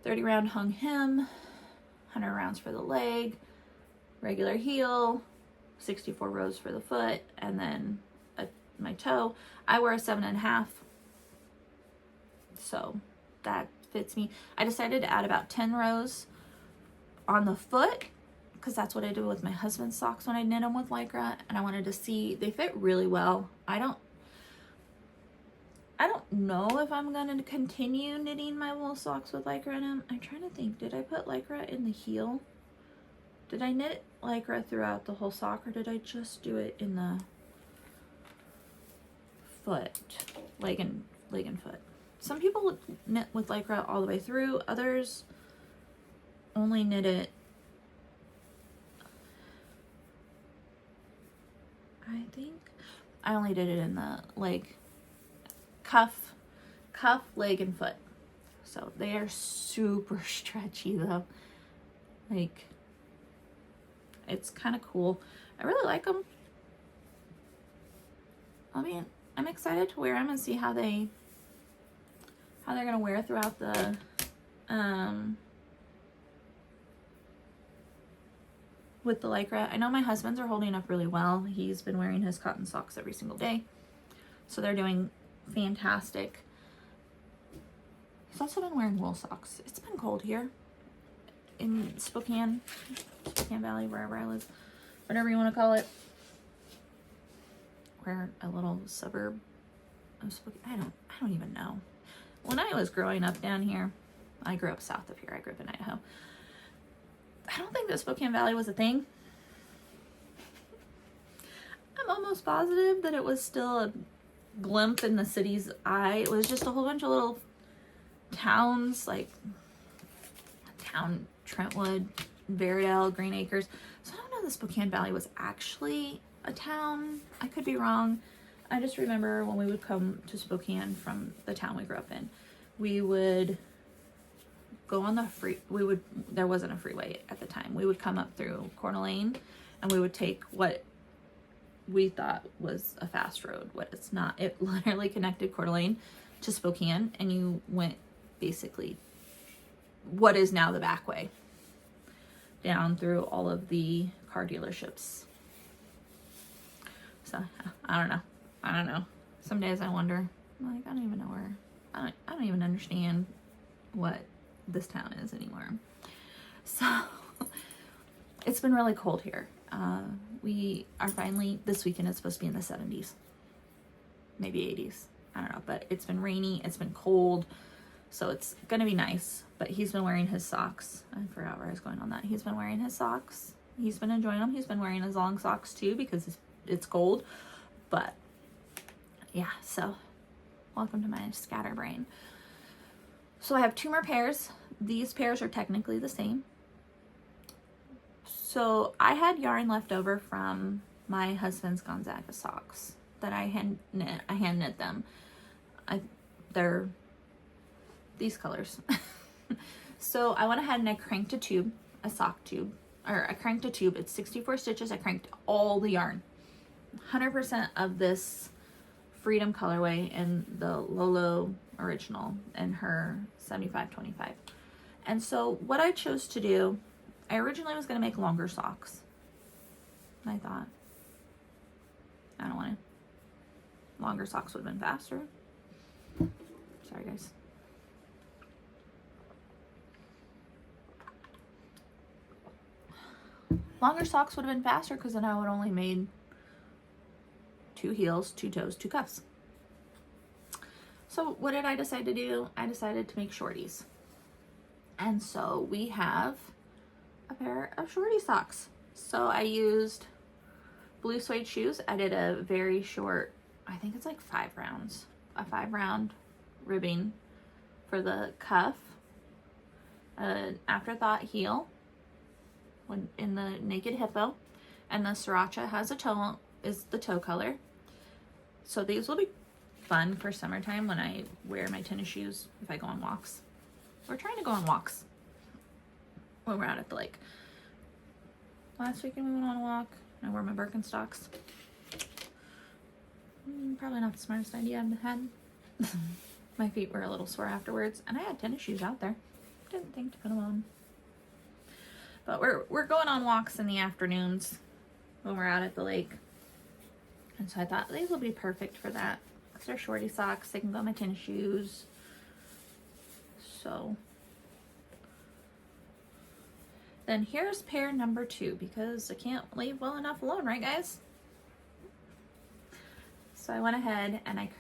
30 round hung hem, 100 rounds for the leg, regular heel, 64 rows for the foot, and then my toe. I wear a 7.5, so that fits me. I decided to add about 10 rows on the foot because that's what I do with my husband's socks when I knit them with Lycra, and I wanted to see, they fit really well. I don't know if I'm going to continue knitting my wool socks with Lycra in them. I'm trying to think, did I put Lycra in the heel? Did I knit Lycra throughout the whole sock, or did I just do it in the foot, leg and foot? Some people knit with Lycra all the way through. Others only knit it, I think I only did it in the leg, cuff, leg, and foot. So they are super stretchy though. Like, it's kind of cool. I really like them. I mean, I'm excited to wear them and see how they're gonna wear throughout the with the Lycra. I know my husband's are holding up really well. He's been wearing his cotton socks every single day, so they're doing fantastic. He's also been wearing wool socks. It's been cold here in Spokane Valley, wherever I live, whatever you want to call it. We're a little suburb of Spokane. I don't even know. When I was growing up down here, I grew up south of here. I grew up in Idaho. I don't think that Spokane Valley was a thing. I'm almost positive that it was still a glimpse in the city's eye. It was just a whole bunch of little towns, like town Trentwood, Veridale, Green Acres. So I don't know if the Spokane Valley was actually a town. I could be wrong. I just remember when we would come to Spokane from the town we grew up in, we would go on the there wasn't a freeway at the time. We would come up through Coeur d'Alene and we would take what we thought was a fast road. What it's not. It literally connected Coeur d'Alene to Spokane, and you went basically what is now the back way down through all of the car dealerships. So I don't know. Some days I wonder, like, I don't even know where, I don't even understand what this town is anymore. So it's been really cold here. We are finally, this weekend it's supposed to be in the 70s, maybe 80s. I don't know, but it's been rainy, it's been cold, so it's gonna be nice. But he's been wearing his socks. I forgot where I was going on that. He's been wearing his socks. He's been enjoying them. He's been wearing his long socks too because it's cold. But yeah, so welcome to my scatterbrain. So I have 2 more pairs. These pairs are technically the same. So I had yarn left over from my husband's Gonzaga socks. that I hand knit them. They're these colors. So I went ahead and I cranked a tube, a sock tube, or I cranked a tube. It's 64 stitches. I cranked all the yarn, 100% of this Freedom colorway in the Lolo original and her 75/25. And so what I chose to do, I originally was going to make longer socks. And I thought, I don't want to. Longer socks would have been faster. Sorry, guys. Longer socks would have been faster because then I would only made 2 heels, 2 toes, 2 cuffs. So what did I decide to do? I decided to make shorties. And so we have a pair of shorty socks. So I used blue suede shoes. I did a very short, I think it's like 5 rounds, a 5 round ribbing for the cuff, an afterthought heel in the Naked Hippo, and the Sriracha has a toe, is the toe color. So these will be fun for summertime when I wear my tennis shoes if I go on walks. We're trying to go on walks when we're out at the lake. Last weekend we went on a walk and I wore my Birkenstocks. Probably not the smartest idea I've had. My feet were a little sore afterwards and I had tennis shoes out there. Didn't think to put them on. But we're going on walks in the afternoons when we're out at the lake. And so I thought these will be perfect for that. Because they're shorty socks. They can go on my tennis shoes. So then here's pair number 2 because I can't leave well enough alone, right guys? So I went ahead and I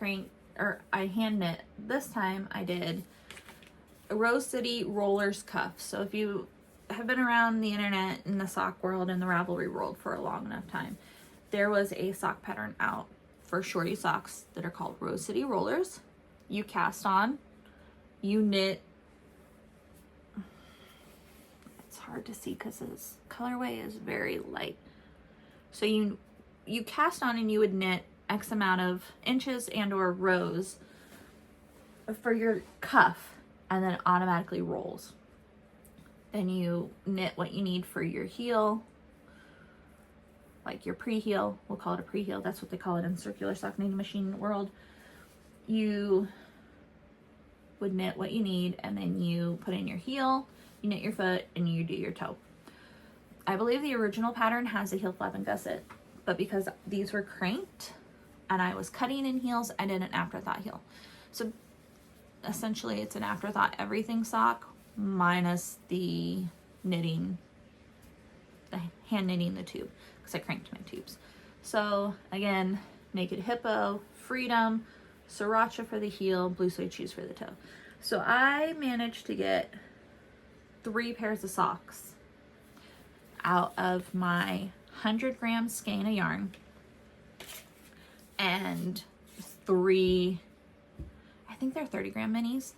hand knit. This time I did a Rose City Rollers cuff. So if you have been around the internet in the sock world and the Ravelry world for a long enough time, there was a sock pattern out for shorty socks that are called Rose City Rollers. You cast on, you knit. It's hard to see because this colorway is very light. So you cast on and you would knit X amount of inches and or rows for your cuff, and then it automatically rolls. Then you knit what you need for your heel, like your pre-heel. We'll call it a pre-heel. That's what they call it in circular sock knitting machine world. You would knit what you need, and then you put in your heel, you knit your foot, and you do your toe. I believe the original pattern has a heel flap and gusset, but because these were cranked and I was cutting in heels, I did an afterthought heel. So essentially it's an afterthought everything sock minus the knitting, the hand knitting the tube, because I cranked my tubes. So again, Naked Hippo, Freedom, Sriracha for the heel, blue suede shoes for the toe. So I managed to get 3 pairs of socks out of my 100-gram skein of yarn and 3, I think they're 30-gram minis,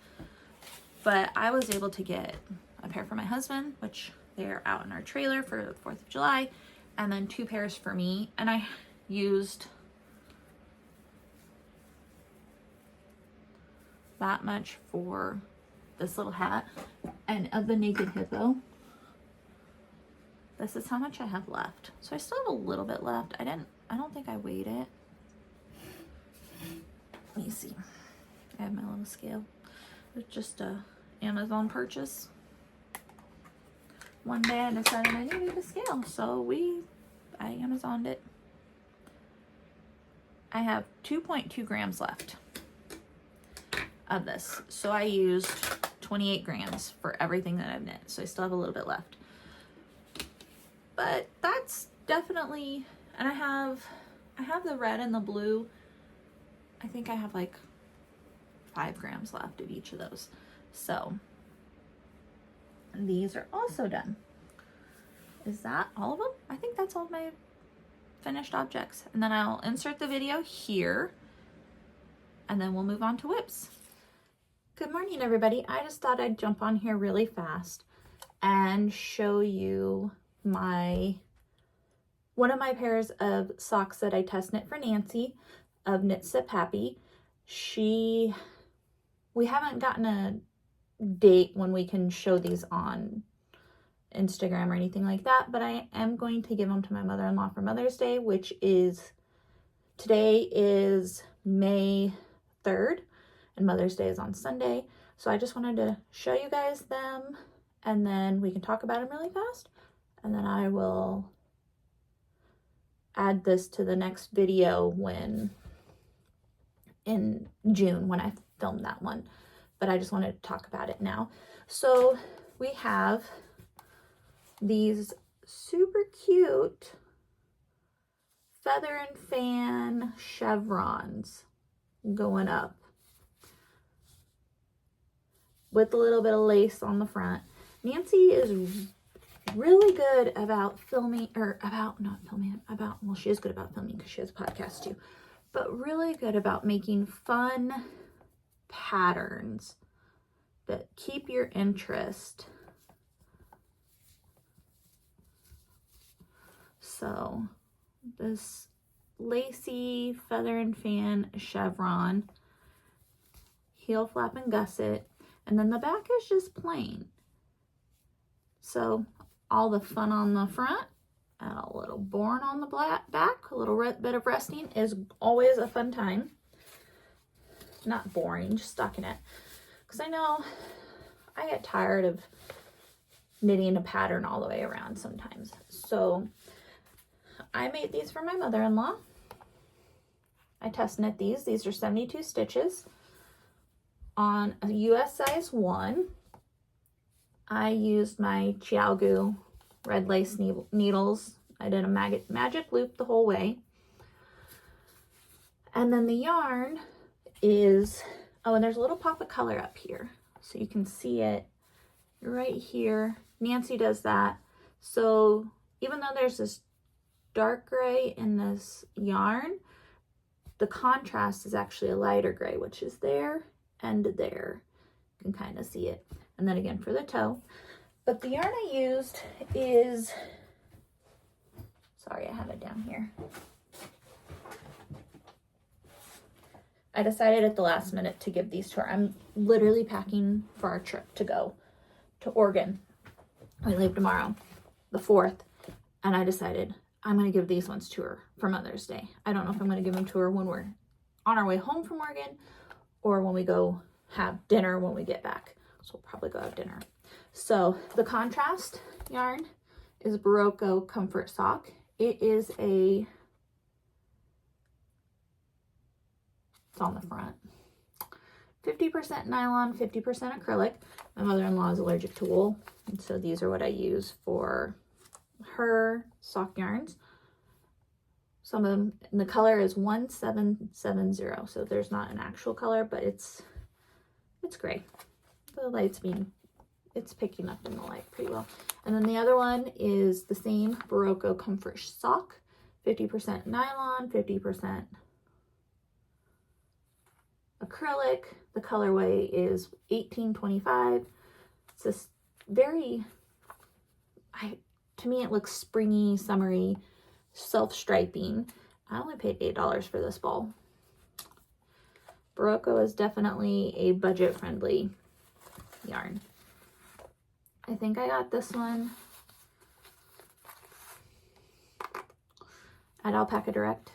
but I was able to get a pair for my husband, which they're out in our trailer for the 4th of July, and then 2 pairs for me. And I used that much for this little hat. And of the Naked Hippo, this is how much I have left. So I still have a little bit left. I don't think I weighed it. Let me see. I have my little scale. It's just a Amazon purchase. One day I decided I needed a scale, so I Amazoned it. I have 2.2 grams left of this. So I used 28 grams for everything that I've knit. So I still have a little bit left. But that's definitely, and I have the red and the blue. I think I have like 5 grams left of each of those. So these are also done. Is that all of them? I think that's all of my finished objects. And then I'll insert the video here and then we'll move on to whips. Good morning, everybody. I just thought I'd jump on here really fast and show you one of my pairs of socks that I test knit for Nancy. of Knit Sip Happy. We haven't gotten a date when we can show these on Instagram or anything like that, but I am going to give them to my mother-in-law for Mother's Day, which is, today is May 3rd, and Mother's Day is on Sunday. So I just wanted to show you guys them, and then we can talk about them really fast, and then I will add this to the next video in June when I film that one, but I just wanted to talk about it now. So we have these super cute feather and fan chevrons going up with a little bit of lace on the front. Nancy is really good about well, she is good about filming because she has a podcast too, but really good about making fun patterns that keep your interest. So this lacy feather and fan chevron, heel flap and gusset, and then the back is just plain. So all the fun on the front and a little born on the back, a little bit of resting is always a fun time. Not boring, just stockinette. Because I know I get tired of knitting a pattern all the way around sometimes. So I made these for my mother-in-law. I test knit these. These are 72 stitches on a US size 1. I used my Chiaogu red lace needles. I did a magic loop the whole way. And then the yarn is, oh, and there's a little pop of color up here. So you can see it right here. Nancy does that. So even though there's this dark gray in this yarn, the contrast is actually a lighter gray, which is there and there. You can kind of see it. And then again for the toe. But the yarn I used is, sorry, I have it down here. I decided at the last minute to give these to her. I'm literally packing for our trip to go to Oregon. We leave tomorrow, the 4th, and I decided I'm going to give these ones to her for Mother's Day. I don't know if I'm going to give them to her when we're on our way home from Oregon or when we go have dinner when we get back. So we'll probably go have dinner. So the contrast yarn is Barocco Comfort Sock. It is it's on the front. 50% nylon, 50% acrylic. My mother-in-law is allergic to wool, and so these are what I use for her sock yarns. Some of them, and the color is 1770, so there's not an actual color, but it's gray. The light's it's picking up in the light pretty well. And then the other one is the same Barocco Comfort Sock, 50% nylon, 50% acrylic. The colorway is 1825. It's this very, to me it looks springy, summery, self-striping. I only paid $8 for this ball. Barocco is definitely a budget-friendly yarn. I think I got this one at Alpaca Direct.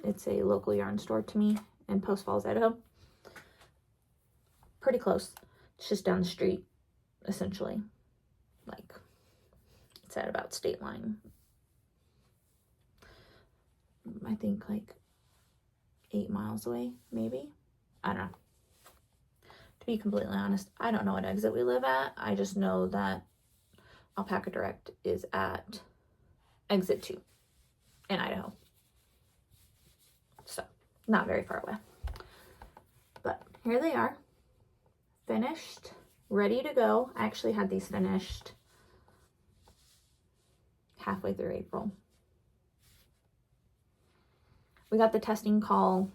It's a local yarn store to me in Post Falls, Idaho. Pretty close. It's just down the street, essentially. Like, it's at about state line. I think like 8 miles away, maybe. I don't know. To be completely honest, I don't know what exit we live at. I just know that Alpaca Direct is at exit 2 in Idaho. So, not very far away. But here they are. Finished, ready to go. I actually had these finished halfway through April. We got the testing call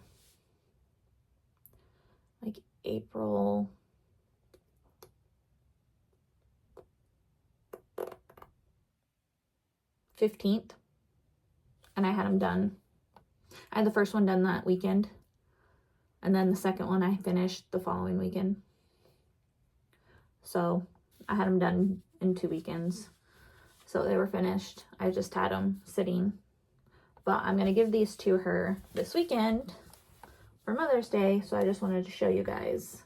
like April 15th, and I had them done I had the first one done that weekend, and then the second one I finished the following weekend. So I had them done in 2 weekends. So they were finished. I just had them sitting. But I'm going to give these to her this weekend for Mother's Day. So I just wanted to show you guys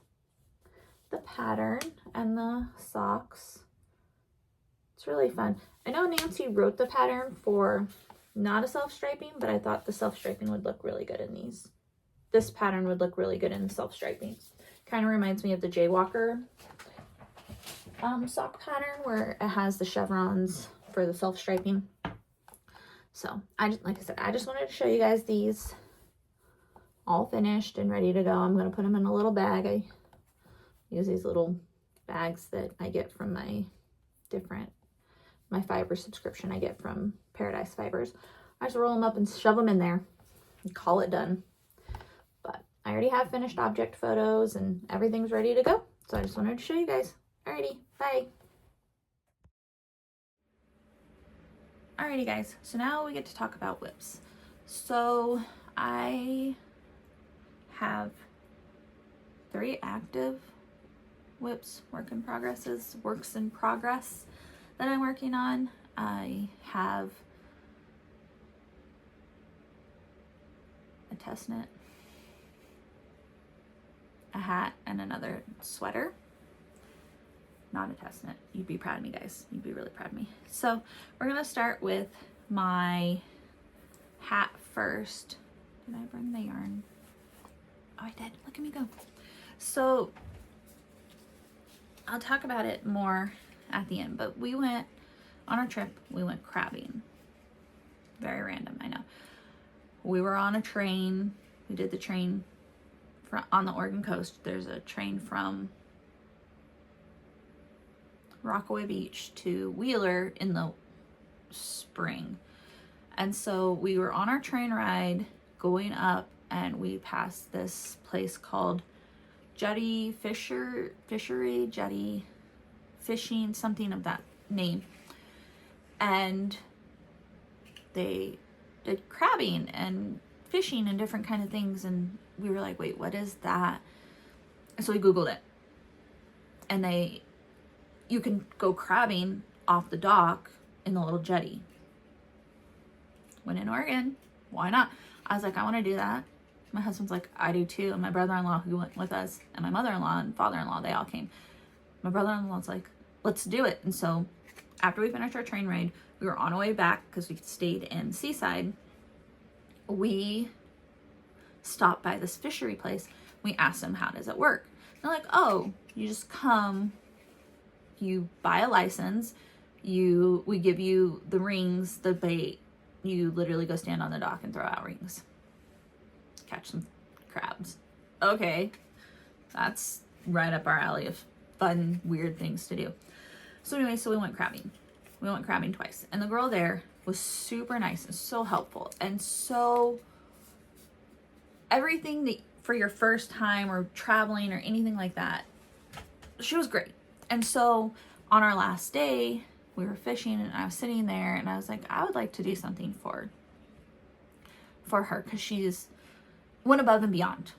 the pattern and the socks. It's really fun. I know Nancy wrote the pattern for not a self-striping, but I thought the self-striping would look really good in these. This pattern would look really good in self-striping. Kind of reminds me of the Jaywalker sock pattern where it has the chevrons for the self-striping. So like I said, I just wanted to show you guys these all finished and ready to go. I'm going to put them in a little bag. I use these little bags that I get from my fiber subscription I get from Paradise Fibers. I just roll them up and shove them in there and call it done. But I already have finished object photos and everything's ready to go. So I just wanted to show you guys. Alrighty, bye. Alrighty guys, so now we get to talk about WIPs. So I have 3 active WIPs, works in progress that I'm working on. I have a test knit, a hat, and another sweater. Not a test knit. You'd be proud of me, guys. You'd be really proud of me. So we're gonna start with my hat first. Did I bring the yarn? Oh, I did. Look at me go. So I'll talk about it more at the end, but we went on our trip. We went crabbing. Very random, I know. We were on a train. We did the train on the Oregon coast. There's a train from Rockaway Beach to Wheeler in the spring. And so we were on our train ride going up, and we passed this place called Jetty Jetty Fishing, something of that name. And they did crabbing and fishing and different kind of things. And we were like, wait, what is that? And so we Googled it. And you can go crabbing off the dock in the little jetty. When in Oregon, why not? I was like, I want to do that. My husband's like, I do too. And my brother-in-law who went with us, and my mother-in-law and father-in-law, they all came. My brother-in-law's like, let's do it. And so after we finished our train ride, we were on our way back because we stayed in Seaside. We stopped by this fishery place. We asked them, how does it work? They're like, oh, you just come, you buy a license, we give you the rings, the bait, you literally go stand on the dock and throw out rings. Catch some crabs. Okay, that's right up our alley of fun, weird things to do. So anyway, so we went crabbing. We went crabbing twice. And the girl there was super nice and so helpful. And so everything that for your first time or traveling or anything like that, she was great. And so on our last day, we were fishing and I was sitting there and I was like, I would like to do something for her because she's went above and beyond.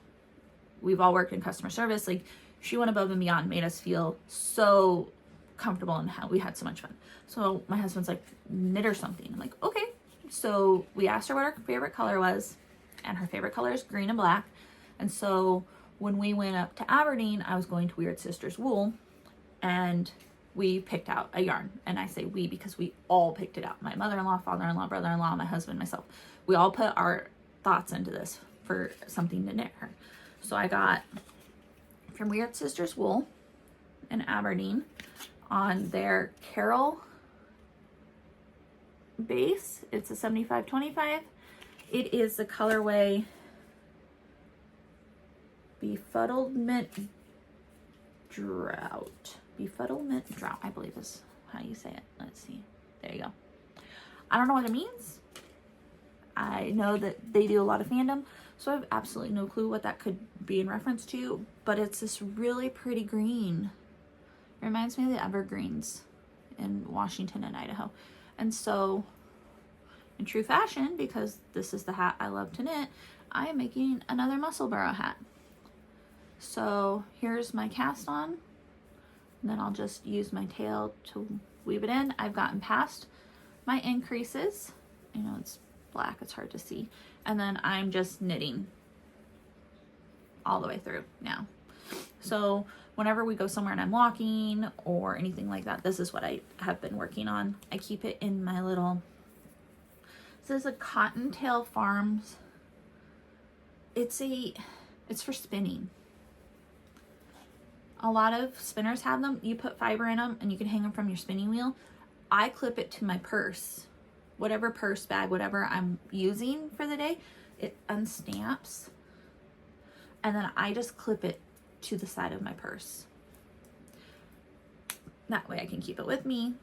We've all worked in customer service. Like, she went above and beyond, made us feel so comfortable and how we had so much fun. So my husband's like, knit her something. I'm like, okay. So we asked her what her favorite color was, and her favorite color is green and black. And so when we went up to Aberdeen, I was going to Weird Sisters Wool, and we picked out a yarn. And I say we because we all picked it out. My mother-in-law, father-in-law, brother-in-law, my husband, myself. We all put our thoughts into this for something to knit her. So I got from Weird Sisters Wool in Aberdeen on their Carol base. It's a 75-25. It is the colorway Befuddled Mint Drought. Befuddled Mint Drought, I believe is how you say it. Let's see. There you go. I don't know what it means. I know that they do a lot of fandom, so I have absolutely no clue what that could be in reference to, but it's this really pretty green. It reminds me of the evergreens in Washington and Idaho. And so in true fashion, because this is the hat I love to knit, I am making another Musselburgh hat. So here's my cast on, and then I'll just use my tail to weave it in. I've gotten past my increases. You know, it's black, it's hard to see. And then I'm just knitting all the way through now. So whenever we go somewhere and I'm walking or anything like that, this is what I have been working on. I keep it in my little, this is a Cottontail Farms. It's for spinning. A lot of spinners have them. You put fiber in them and you can hang them from your spinning wheel. I clip it to my purse, whatever purse, bag, whatever I'm using for the day. It unstamps, and then I just clip it to the side of my purse. That way I can keep it with me.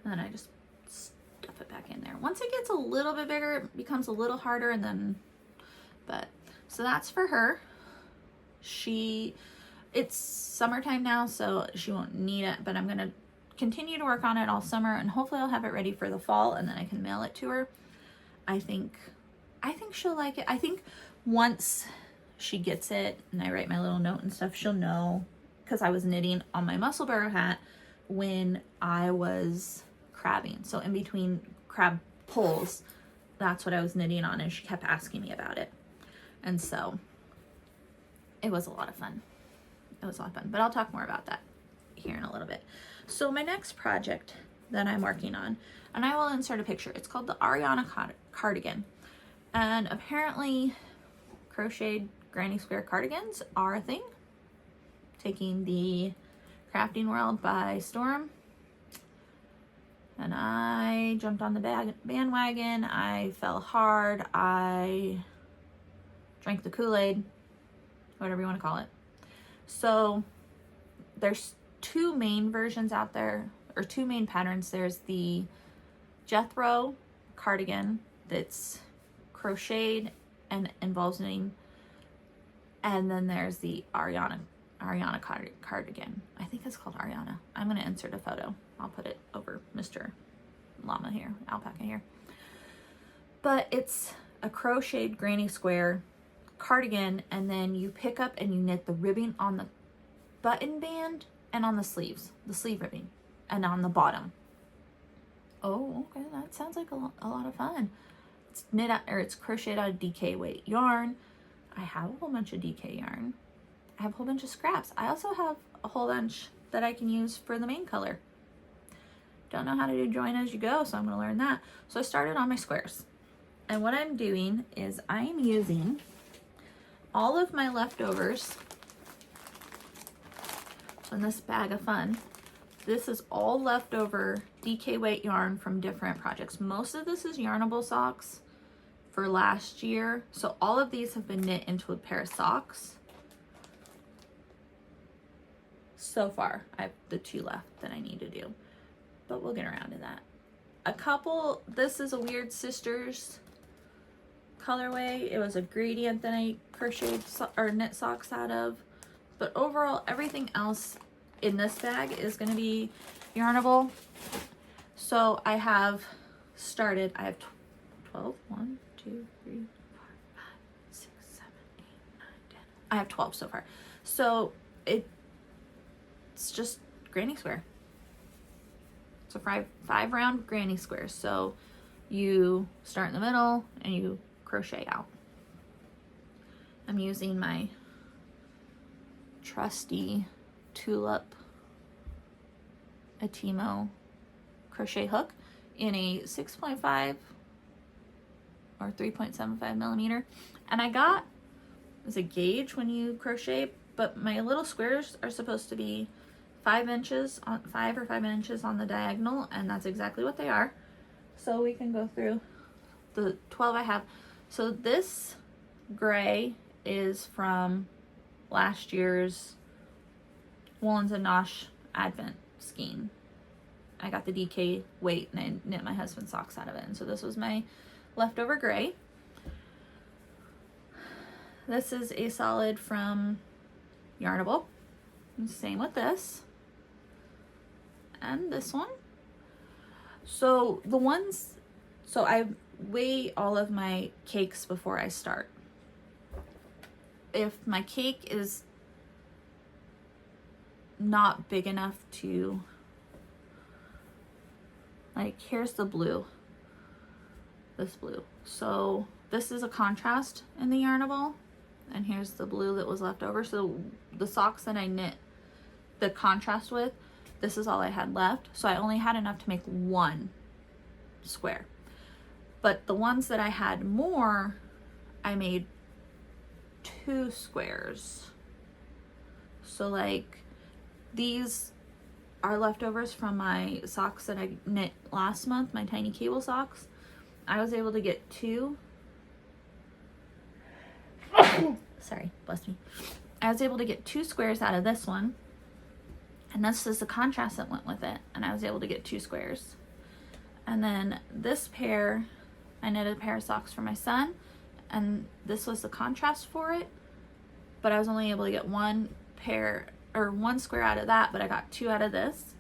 And then I just stuff it back in there. Once it gets a little bit bigger, it becomes a little harder, and then, so that's for her. It's summertime now, so she won't need it, but I'm gonna continue to work on it all summer, and hopefully I'll have it ready for the fall, and then I can mail it to her. I think she'll like it. I think once she gets it and I write my little note and stuff, she'll know, because I was knitting on my Musselburgh hat when I was crabbing. So in between crab pulls, that's what I was knitting on, and she kept asking me about it. And so it was a lot of fun. It was a lot of fun, but I'll talk more about that here in a little bit. So my next project that I'm working on, and I will insert a picture, it's called the Ariana cardigan. And apparently crocheted granny square cardigans are a thing, taking the crafting world by storm. And I jumped on the bandwagon. I fell hard. I drank the Kool-Aid, whatever you want to call it. So there's two main versions out there, or two main patterns. There's the Jethro cardigan that's crocheted and involves knitting, and then there's the Ariana cardigan. I think it's called Ariana. I'm going to insert a photo. I'll put it over Mr. Llama here, alpaca here. But it's a crocheted granny square cardigan, and then you pick up and you knit the ribbing on the button band and on the sleeves, the sleeve ribbing, and on the bottom. Oh, okay, that sounds like a lot of fun. It's knit out, or it's crocheted out of DK weight yarn. I have a whole bunch of DK yarn. I have a whole bunch of scraps. I also have a whole bunch that I can use for the main color. Don't know how to do join as you go, so I'm going to learn that. So I started on my squares, and what I'm doing is I am using all of my leftovers in this bag of fun. This is all leftover DK weight yarn from different projects. Most of this is Yarnable socks for last year. So all of these have been knit into a pair of socks. So far, I have the two left that I need to do, but we'll get around to that. This is a Weird Sisters colorway. It was a gradient that I crocheted or knit socks out of, but overall everything else in this bag is going to be Yarnable. So I have 12, 1, 2, 3, 4, 5, 6, 7, 8, 9, 10. I have 12 so far. So it's just granny square. So 5 round granny squares. So you start in the middle and you crochet out. I'm using my trusty Tulip Atimo crochet hook in a 6.5 or 3.75 millimeter. And I got, as a gauge when you crochet, but my little squares are supposed to be 5 inches on 5 or 5 inches on the diagonal, and that's exactly what they are. So we can go through the 12 I have. So this gray is from last year's Woolens and Nosh Advent scheme. I got the DK weight and I knit my husband's socks out of it. And so this was my leftover gray. This is a solid from Yarnable. And same with this. And this one. So the ones, so I weigh all of my cakes before I start. If my cake is not big enough to, like, here's the blue, this blue. So this is a contrast in the Yarnable, and here's the blue that was left over. So the socks that I knit the contrast with, this is all I had left. So I only had enough to make one square. But the ones that I had more, I made 2 squares. So like these are leftovers from my socks that I knit last month, my tiny cable socks. I was able to get 2. Sorry, bless me. I was able to get 2 squares out of this one. And this is the contrast that went with it. And I was able to get 2 squares. And then this pair, I knitted a pair of socks for my son. And this was the contrast for it. But I was only able to get 1 pair or 1 square out of that, but I got 2 out of this.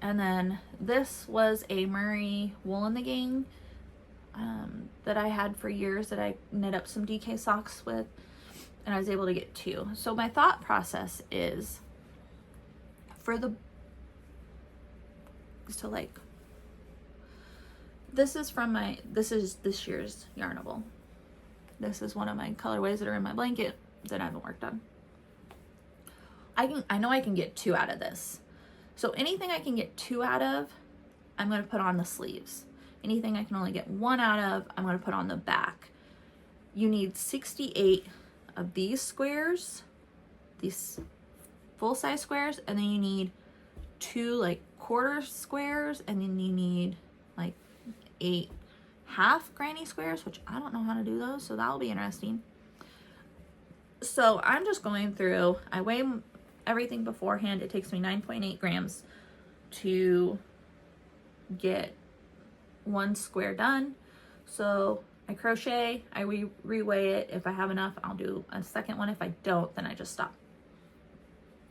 And then this was a Murray Wool in the Gang that I had for years that I knit up some DK socks with, and I was able to get 2. So my thought process is for the, so like, this is from my, this is this year's Yarnable. This is one of my colorways that are in my blanket that I haven't worked on. I know I can get 2 out of this. So anything I can get 2 out of, I'm going to put on the sleeves. Anything I can only get 1 out of, I'm going to put on the back. You need 68 of these squares, these full-size squares, and then you need 2 like quarter squares, and then you need like 8 half granny squares, which I don't know how to do those, so that'll be interesting. So I'm just going through, I weigh everything beforehand. It takes me 9.8 grams to get 1 square done. So I crochet, I reweigh it. If I have enough, I'll do a second one. If I don't, then I just stop.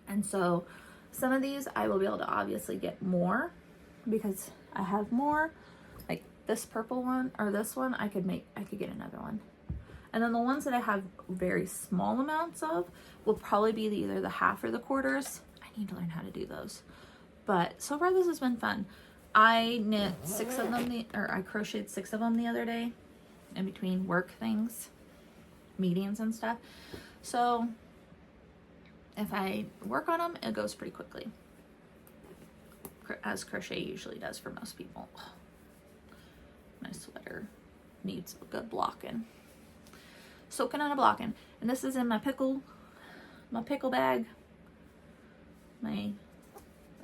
And so some of these I will be able to obviously get more because I have more. Like this purple one or this one, I could get another one. And then the ones that I have very small amounts of will probably be either the half or the quarters. I need to learn how to do those. But so far this has been fun. I knit 6 of them, I crocheted 6 of them the other day in between work things, meetings and stuff. So if I work on them, it goes pretty quickly, as crochet usually does for most people. My sweater needs a good blocking. Soaking and a blocking. And this is in my pickle bag.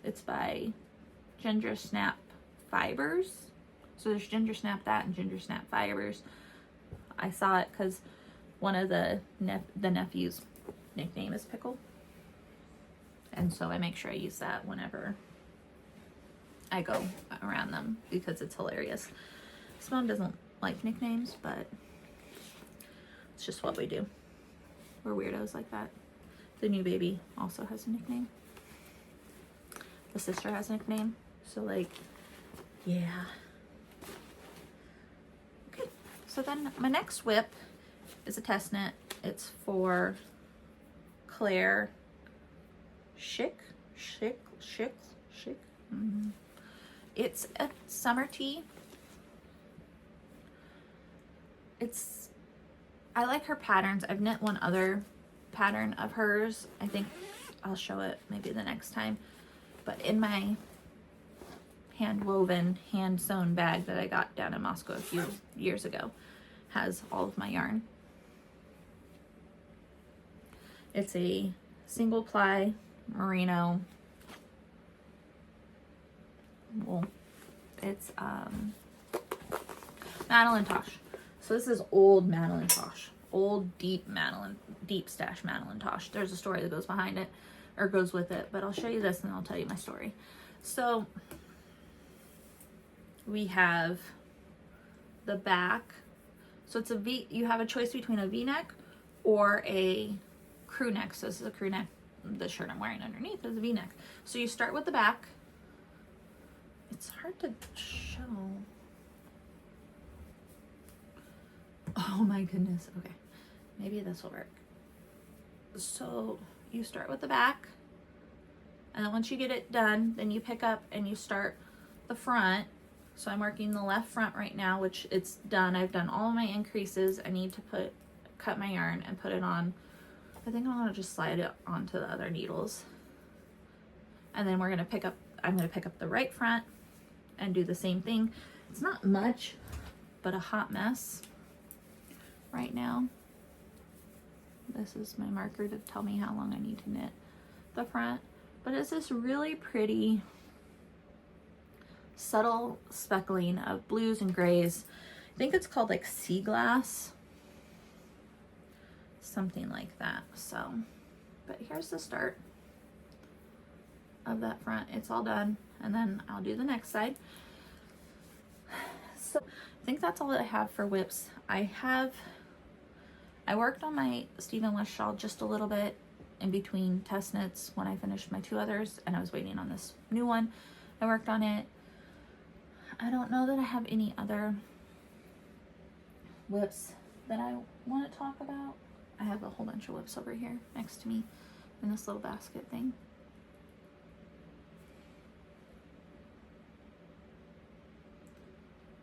It's by Ginger Snap Fibers. So there's Ginger Snap that and Ginger Snap Fibers. I saw it because one of the nephew's nickname is Pickle. And so I make sure I use that whenever I go around them because it's hilarious. This mom doesn't like nicknames, but it's just what we do. We're weirdos like that. The new baby also has a nickname. The sister has a nickname. So like, yeah. Okay, so then my next whip is a test knit. It's for Claire Schick. Mm-hmm. It's a summer tee. I like her patterns. I've knit one other pattern of hers. I think I'll show it maybe the next time. But in my hand woven, hand sewn bag that I got down in Moscow a few years ago has all of my yarn. It's a single ply merino wool. It's Madeline Tosh. So this is old Madeline Tosh, old deep stash Madeline Tosh. There's a story that goes behind it or goes with it, but I'll show you this and I'll tell you my story. So we have the back. So it's a V, you have a choice between a V-neck or a crew neck. So this is a crew neck. The shirt I'm wearing underneath is a V-neck. So you start with the back It's hard to show. Oh my goodness. Okay, maybe this will work. So you start with the back, and then once you get it done, then you pick up and you start the front. So I'm working the left front right now, which it's done. I've done all of my increases. I need to cut my yarn and put it on. I think I'm gonna just slide it onto the other needles. And then I'm gonna pick up the right front and do the same thing. It's not much, but a hot mess right now. This is my marker to tell me how long I need to knit the front. But it's this really pretty, subtle speckling of blues and grays. I think it's called like sea glass, something like that. So, but here's the start of that front. It's all done, and then I'll do the next side. So I think that's all that I have for whips. I worked on my Stephen West shawl just a little bit in between test knits when I finished my 2 others, and I was waiting on this new one. I worked on it. I don't know that I have any other whips that I want to talk about. I have a whole bunch of whips over here next to me in this little basket thing.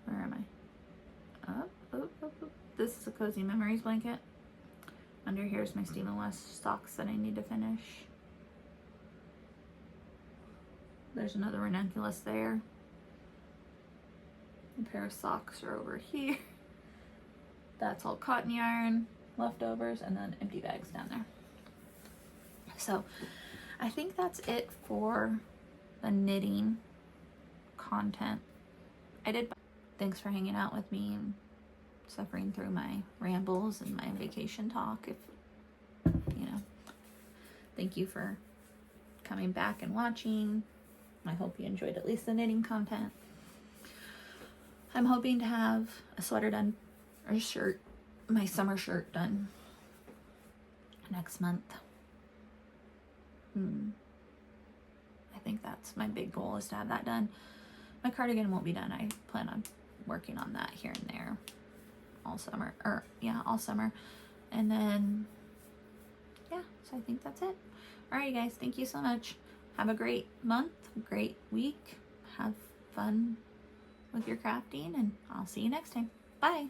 Where am I? Up. This is a Cozy Memories blanket. Under here is my Stephen West socks that I need to finish. There's another ranunculus there. A pair of socks are over here. That's all cotton yarn, leftovers, and then empty bags down there. So I think that's it for the knitting content. Thanks for hanging out with me and suffering through my rambles and my vacation talk. If you know, thank you for coming back and watching. I hope you enjoyed at least the knitting content. I'm hoping to have a sweater done, or a shirt, my summer shirt done next month. I think that's my big goal, is to have that done. My cardigan won't be done. I plan on working on that here and there all summer, all summer. And then, yeah, so I think that's it. All right, guys, thank you so much. Have a great month, great week. Have fun with your crafting, and I'll see you next time. Bye.